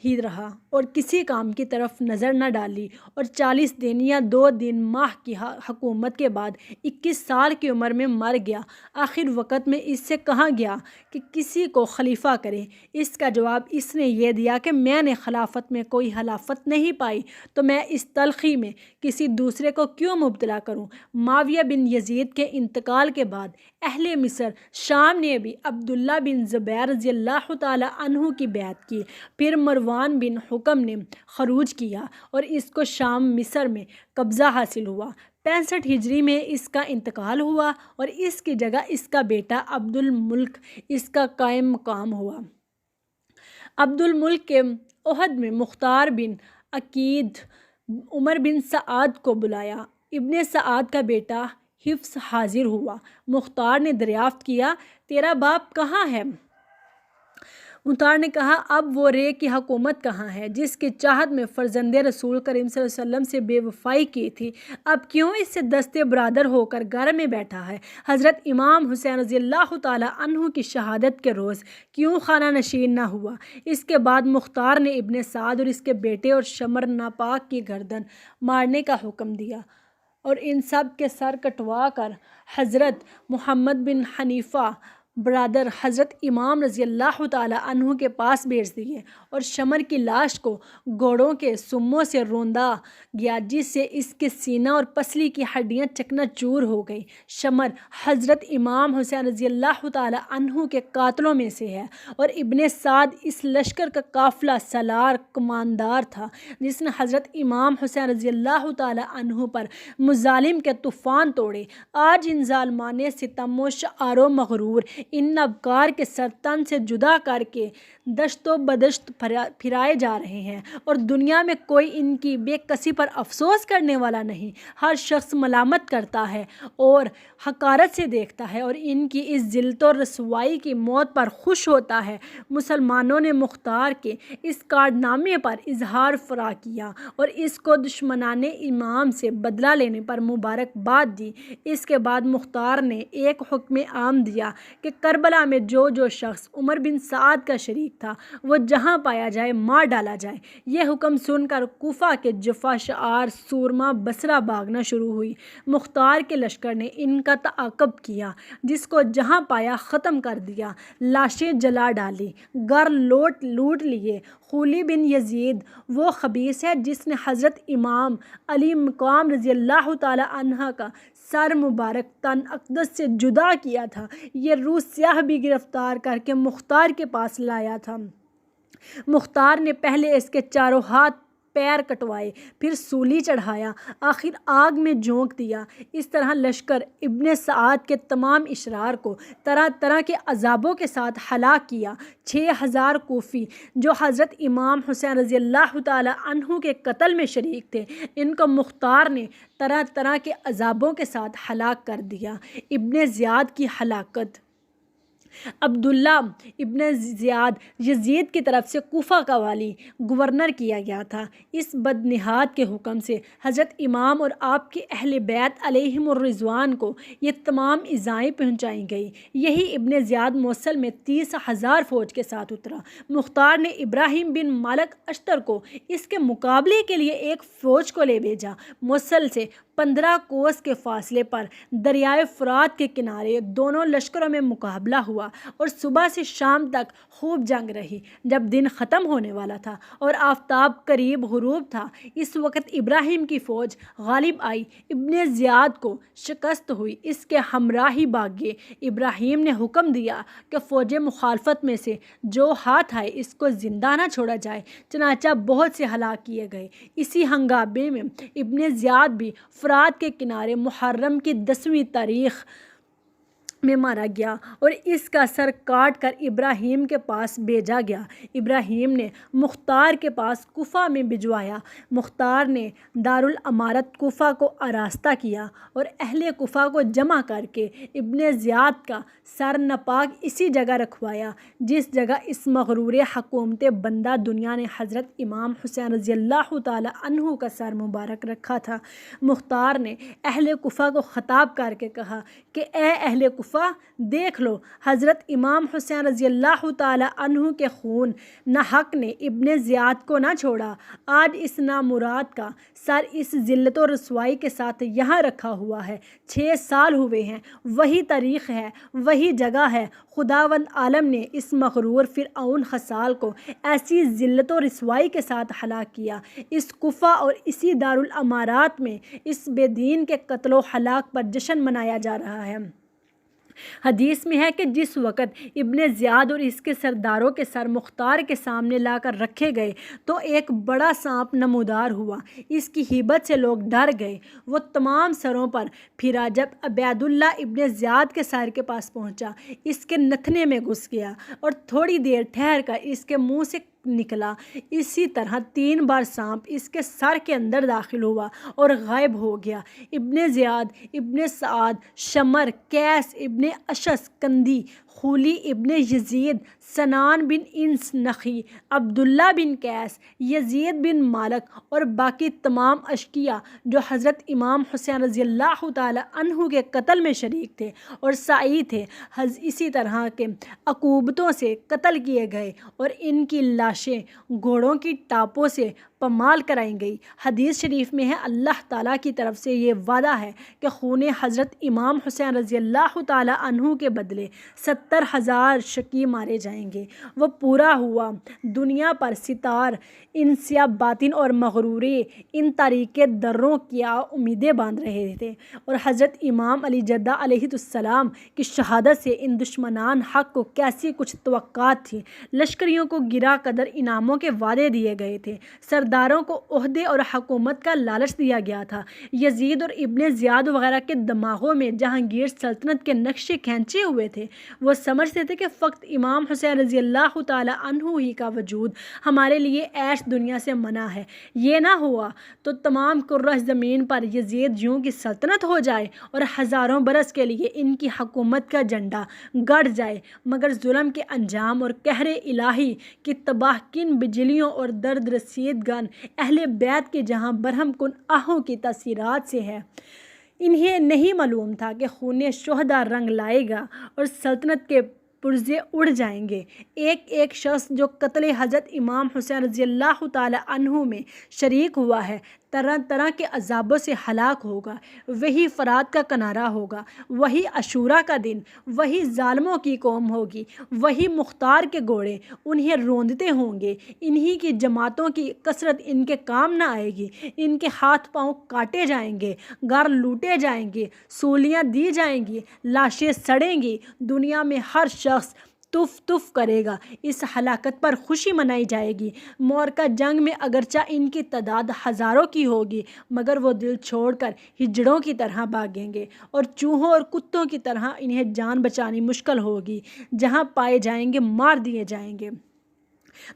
ہی رہا اور کسی کام کی طرف نظر نہ ڈالی اور 40 دن یا 2 دن ماہ کی حکومت کے بعد 21 سال کی عمر میں مر گیا۔ آخر وقت میں اس سے کہا گیا کہ کسی کو خلیفہ کرے۔ اس کا جواب اس نے یہ دیا کہ میں نے خلافت میں کوئی حلافت نہیں پائی تو میں اس تلخی میں کسی دوسرے کو کیوں مبتلا کروں۔ معاویہ بن یزید کے انتقال کے بعد اہل مصر شام نے بھی عبداللہ بن زبیر رضی اللہ تعالی عنہ کی بیعت کی۔ پھر مروان بن حکم نے خروج کیا اور اس کو شام مصر میں قبضہ حاصل ہوا۔ 65 ہجری میں اس کا انتقال ہوا اور اس کی جگہ اس کا بیٹا عبد الملک اس کا قائم مقام ہوا۔ عبد الملک کے عہد میں مختار بن عقید عمر بن سعد کو بلایا۔ ابن سعد کا بیٹا حفص حاضر ہوا۔ مختار نے دریافت کیا، تیرا باپ کہاں ہے؟ مختار نے کہا، اب وہ رے کی حکومت کہاں ہے جس کی چاہت میں فرزند رسول کریم صلی اللہ علیہ وسلم سے بے وفائی کی تھی، اب کیوں اس سے دستے برادر ہو کر گھر میں بیٹھا ہے؟ حضرت امام حسین رضی اللہ تعالی عنہ کی شہادت کے روز کیوں خانہ نشین نہ ہوا؟ اس کے بعد مختار نے ابن سعد اور اس کے بیٹے اور شمر ناپاک کی گردن مارنے کا حکم دیا اور ان سب کے سر کٹوا کر حضرت محمد بن حنیفہ برادر حضرت امام رضی اللہ تعالی عنہ کے پاس بھیج دیے اور شمر کی لاش کو گھوڑوں کے سموں سے روندا گیا جس سے اس کے سینہ اور پسلی کی ہڈیاں چکنا چور ہو گئی۔ شمر حضرت امام حسین رضی اللہ تعالی عنہ کے قاتلوں میں سے ہے اور ابن سعد اس لشکر کا قافلہ سالار کماندار تھا جس نے حضرت امام حسین رضی اللہ تعالی عنہ پر مظالم کے طوفان توڑے۔ آج ان ظالمان ستم و شعار و مغرور ان ابکار کے سرطن سے جدا کر کے دشت و بدشت پھرائے جا رہے ہیں، اور دنیا میں کوئی ان کی بے کسی پر افسوس کرنے والا نہیں۔ ہر شخص ملامت کرتا ہے اور حقارت سے دیکھتا ہے اور ان کی اس ذلت و رسوائی کی موت پر خوش ہوتا ہے۔ مسلمانوں نے مختار کے اس کارنامے پر اظہار فرح کیا اور اس کو دشمنان امام سے بدلہ لینے پر مبارکباد دی۔ اس کے بعد مختار نے ایک حکم عام دیا کہ کربلا میں جو شخص عمر بن سعد کا شریک تھا وہ جہاں پایا جائے مار ڈالا جائے۔ یہ حکم سن کر کوفہ کے جفا شعار سورما بصرہ بھاگنا شروع ہوئی۔ مختار کے لشکر نے ان کا تعاقب کیا، جس کو جہاں پایا ختم کر دیا، لاشیں جلا ڈالی، گھر لوٹ لیے۔ خولی بن یزید وہ خبیث ہے جس نے حضرت امام علی مقام رضی اللہ تعالی عنہ کا سر مبارک تن اقدس سے جدا کیا تھا، یہ روح سیاہ بھی گرفتار کر کے مختار کے پاس لایا تھا۔ مختار نے پہلے اس کے چاروں ہاتھ پیر کٹوائے، پھر سولی چڑھایا، آخر آگ میں جھونک دیا۔ اس طرح لشکر ابن سعد کے تمام اشرار کو طرح طرح کے عذابوں کے ساتھ ہلاک کیا۔ 6000 کوفی جو حضرت امام حسین رضی اللہ تعالی عنہ کے قتل میں شریک تھے، ان کو مختار نے طرح طرح کے عذابوں کے ساتھ ہلاک کر دیا۔ ابن زیاد کی ہلاکت۔ عبداللہ ابن زیاد یزید کی طرف سے کوفہ کا والی گورنر کیا گیا تھا۔ اس بدنہاد کے حکم سے حضرت امام اور آپ کے اہل بیت علیہم الرضوان کو یہ تمام ایذائیں پہنچائی گئی۔ یہی ابن زیاد موصل میں 30,000 فوج کے ساتھ اترا۔ مختار نے ابراہیم بن مالک اشتر کو اس کے مقابلے کے لیے ایک فوج کو لے بھیجا۔ موصل سے 15 کوس کے فاصلے پر دریائے فرات کے کنارے دونوں لشکروں میں مقابلہ ہوا اور صبح سے شام تک خوب جنگ رہی۔ جب دن ختم ہونے والا تھا اور آفتاب قریب غروب تھا، اس وقت ابراہیم کی فوج غالب آئی، ابن زیاد کو شکست ہوئی، اس کے ہمراہ ہی بھاگ گئے۔ ابراہیم نے حکم دیا کہ فوج مخالفت میں سے جو ہاتھ آئے اس کو زندہ نہ چھوڑا جائے، چنانچہ بہت سے ہلاک کیے گئے۔ اسی ہنگامے میں ابن زیاد بھی فرات کے کنارے محرم کی 10ویں تاریخ میں مارا گیا اور اس کا سر کاٹ کر ابراہیم کے پاس بھیجا گیا۔ ابراہیم نے مختار کے پاس کوفہ میں بھجوایا۔ مختار نے دارالامارت کوفہ کو آراستہ کیا اور اہل کوفہ کو جمع کر کے ابن زیاد کا سر ناپاک اسی جگہ رکھوایا جس جگہ اس مغرور حکومت بندہ دنیا نے حضرت امام حسین رضی اللہ تعالی عنہ کا سر مبارک رکھا تھا۔ مختار نے اہل کوفہ کو خطاب کر کے کہا کہ اے اہل کوفہ، دیکھ لو، حضرت امام حسین رضی اللہ تعالی عنہ کے خون ناحق نے ابن زیاد کو نہ چھوڑا۔ آج اس نامراد کا سر اس ذلت و رسوائی کے ساتھ یہاں رکھا ہوا ہے۔ 6 سال ہوئے ہیں، وہی تاریخ ہے، وہی جگہ ہے۔ خداوند عالم نے اس مغرور فرعون خصال کو ایسی ذلت و رسوائی کے ساتھ ہلاک کیا۔ اس کوفہ اور اسی دارالامارات میں اس بے دین کے قتل و ہلاک پر جشن منایا جا رہا ہے۔ حدیث میں ہے کہ جس وقت ابن زیاد اور اس کے سرداروں کے سر مختار کے سامنے لا کر رکھے گئے تو ایک بڑا سانپ نمودار ہوا۔ اس کی ہیبت سے لوگ ڈر گئے۔ وہ تمام سروں پر پھرا۔ جب عبید اللہ ابن زیاد کے سر کے پاس پہنچا، اس کے نتھنے میں گھس گیا اور تھوڑی دیر ٹھہر کر اس کے منہ سے نکلا۔ اسی طرح 3 بار سانپ اس کے سر کے اندر داخل ہوا اور غائب ہو گیا۔ ابن زیاد، ابن سعد، شمر، قیس ابن اشس کندی، خولی ابن یزید، سنان بن انس نخی، عبداللہ بن قیس، یزید بن مالک اور باقی تمام اشقیاء جو حضرت امام حسین رضی اللہ تعالی عنہ کے قتل میں شریک تھے اور سعی تھے، اسی طرح کے عقوبتوں سے قتل کیے گئے اور ان کی لاشیں گھوڑوں کی ٹاپوں سے پامال کرائی گئی۔ حدیث شریف میں ہے، اللہ تعالیٰ کی طرف سے یہ وعدہ ہے کہ خون حضرت امام حسین رضی اللہ تعالی عنہ کے بدلے 70,000 شقی مارے جائیں گے۔ وہ پورا ہوا۔ دنیا پر ستار انسیا باطن اور مغرورے ان تاریک دروں کیا امیدیں باندھ رہے تھے اور حضرت امام علی جدہ علیہ السلام کی شہادت سے ان دشمنان حق کو کیسی کچھ توقعات تھی۔ لشکریوں کو گرا قدر انعاموں کے وعدے دیے گئے تھے، سردار سرداروں کو عہدے اور حکومت کا لالچ دیا گیا تھا۔ یزید اور ابن زیاد وغیرہ کے دماغوں میں جہانگیر سلطنت کے نقشے کھینچے ہوئے تھے۔ وہ سمجھتے تھے کہ فقط امام حسین رضی اللہ تعالیٰ عنہ ہی کا وجود ہمارے لیے عیش دنیا سے منع ہے۔ یہ نہ ہوا تو تمام کرۂ زمین پر یزید یوں کی سلطنت ہو جائے اور ہزاروں برس کے لیے ان کی حکومت کا جھنڈا گڑ جائے، مگر ظلم کے انجام اور قہر الہی کی تباہ کن بجلیوں اور درد رسید گن اہل بیت کے جہاں برہم کن آہوں کی تاثیرات سے ہے۔ انہیں نہیں معلوم تھا کہ خون شہداء رنگ لائے گا اور سلطنت کے پرزے اڑ جائیں گے۔ ایک ایک شخص جو قتل حضرت امام حسین رضی اللہ تعالیٰ عنہ میں شریک ہوا ہے طرح طرح کے عذابوں سے ہلاک ہوگا۔ وہی فرات کا کنارہ ہوگا، وہی عاشوراء کا دن، وہی ظالموں کی قوم ہوگی، وہی مختار کے گھوڑے انہیں روندتے ہوں گے۔ انہی کی جماعتوں کی کثرت ان کے کام نہ آئے گی۔ ان کے ہاتھ پاؤں کاٹے جائیں گے، گھر لوٹے جائیں گے، سولیاں دی جائیں گی، لاشیں سڑیں گی۔ دنیا میں ہر شخص تف تف کرے گا۔ اس ہلاکت پر خوشی منائی جائے گی۔ معرکہ جنگ میں اگرچہ ان کی تعداد ہزاروں کی ہوگی، مگر وہ دل چھوڑ کر ہجڑوں کی طرح بھاگیں گے اور چوہوں اور کتوں کی طرح انہیں جان بچانی مشکل ہوگی۔ جہاں پائے جائیں گے مار دیے جائیں گے۔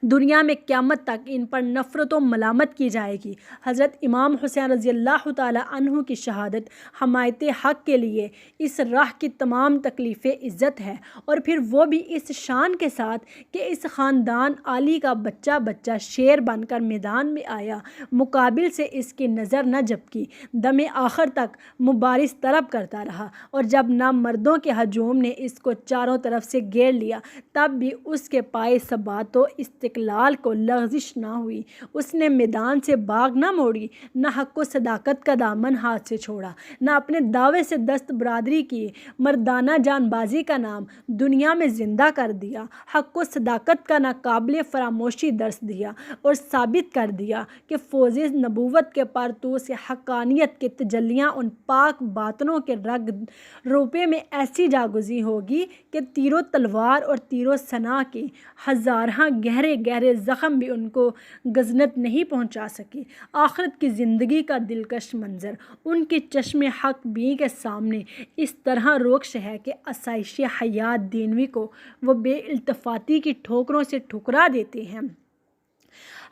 دنیا میں قیامت تک ان پر نفرت و ملامت کی جائے گی۔ حضرت امام حسین رضی اللہ تعالیٰ عنہ کی شہادت حمایت حق کے لیے اس راہ کی تمام تکلیف عزت ہے، اور پھر وہ بھی اس شان کے ساتھ کہ اس خاندان عالی کا بچہ بچہ شیر بن کر میدان میں آیا، مقابل سے اس کی نظر نہ جھپکی، دم آخر تک مبارز طلب کرتا رہا، اور جب نامردوں کے ہجوم نے اس کو چاروں طرف سے گھیر لیا تب بھی اس کے پائے ثبات و استقلال کو لغزش نہ ہوئی۔ اس نے میدان سے باغ نہ موڑی، نہ حق و صداقت کا دامن ہاتھ سے چھوڑا، نہ اپنے دعوے سے دست برادری کی مردانہ جان بازی کا نام دنیا میں زندہ کر دیا۔ حق و صداقت کا ناقابل فراموشی درس دیا اور ثابت کر دیا کہ فوز نبوت کے پرتو سے حقانیت کے تجلیاں ان پاک باطنوں کے رگ روپے میں ایسی جاگزی ہوگی کہ تیر و تلوار اور تیر و سنا کے ہزارہ گہرے گہرے زخم بھی ان کو گزنت نہیں پہنچا سکے۔ آخرت کی زندگی کا دلکش منظر ان کی چشم حق بین کے سامنے اس طرح روکش ہے کہ آسائش حیات دینوی کو وہ بے التفاتی کی ٹھوکروں سے ٹھکرا دیتے ہیں۔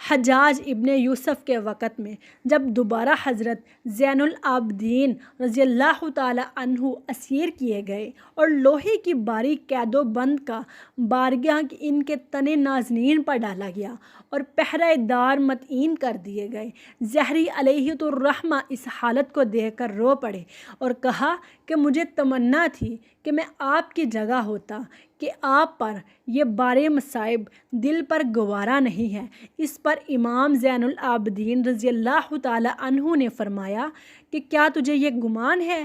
حجاج ابن یوسف کے وقت میں جب دوبارہ حضرت زین العابدین رضی اللہ تعالیٰ عنہ اسیر کیے گئے اور لوہے کی باریک قید و بند کا بارگاہ ان کے تن نازنین پر ڈالا گیا اور پہرہ دار متعین کر دیے گئے، زہری علیہ الرحمہ اس حالت کو دیکھ کر رو پڑے اور کہا کہ مجھے تمنا تھی کہ میں آپ کی جگہ ہوتا، کہ آپ پر یہ بارے مصائب دل پر گوارا نہیں ہے۔ اس پر امام زین العابدین رضی اللہ تعالیٰ عنہ نے فرمایا کہ کیا تجھے یہ گمان ہے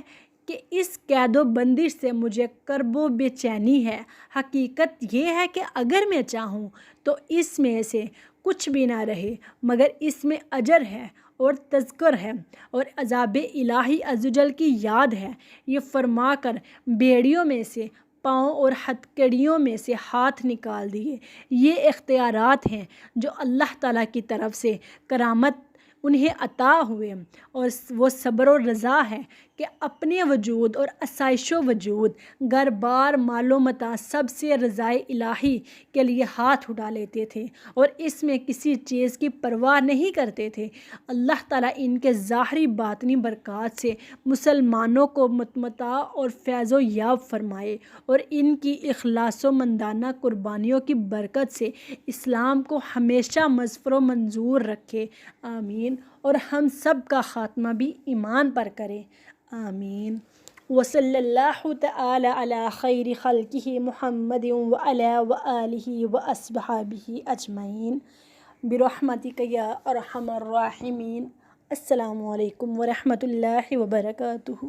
کہ اس قید و بندش سے مجھے کرب و بے چینی ہے؟ حقیقت یہ ہے کہ اگر میں چاہوں تو اس میں سے کچھ بھی نہ رہے، مگر اس میں اجر ہے اور تذکر ہے اور عذاب الہی عزوجل کی یاد ہے۔ یہ فرما کر بیڑیوں میں سے پاؤں اور ہتھکڑیوں میں سے ہاتھ نکال دیے۔ یہ اختیارات ہیں جو اللہ تعالیٰ کی طرف سے کرامت انہیں عطا ہوئے، اور وہ صبر و رضا ہے کہ اپنے وجود اور آسائش و وجود، گھر بار، مال و متاع سب سے رضائے الہی کے لیے ہاتھ اٹھا لیتے تھے اور اس میں کسی چیز کی پرواہ نہیں کرتے تھے۔ اللہ تعالیٰ ان کے ظاہری باطنی برکات سے مسلمانوں کو متمتع اور فیض و یاب فرمائے، اور ان کی اخلاص و مندانہ قربانیوں کی برکت سے اسلام کو ہمیشہ مظفر و منظور رکھے، آمین، اور ہم سب کا خاتمہ بھی ایمان پر کرے، آمین۔ وصلی اللہ تعالی علی خیر خلقہ محمد وعلی وآلہ واصحابہ اجمعین برحمتک یا ارحم الراحمین۔ السلام علیکم ورحمۃ اللہ وبرکاتہ۔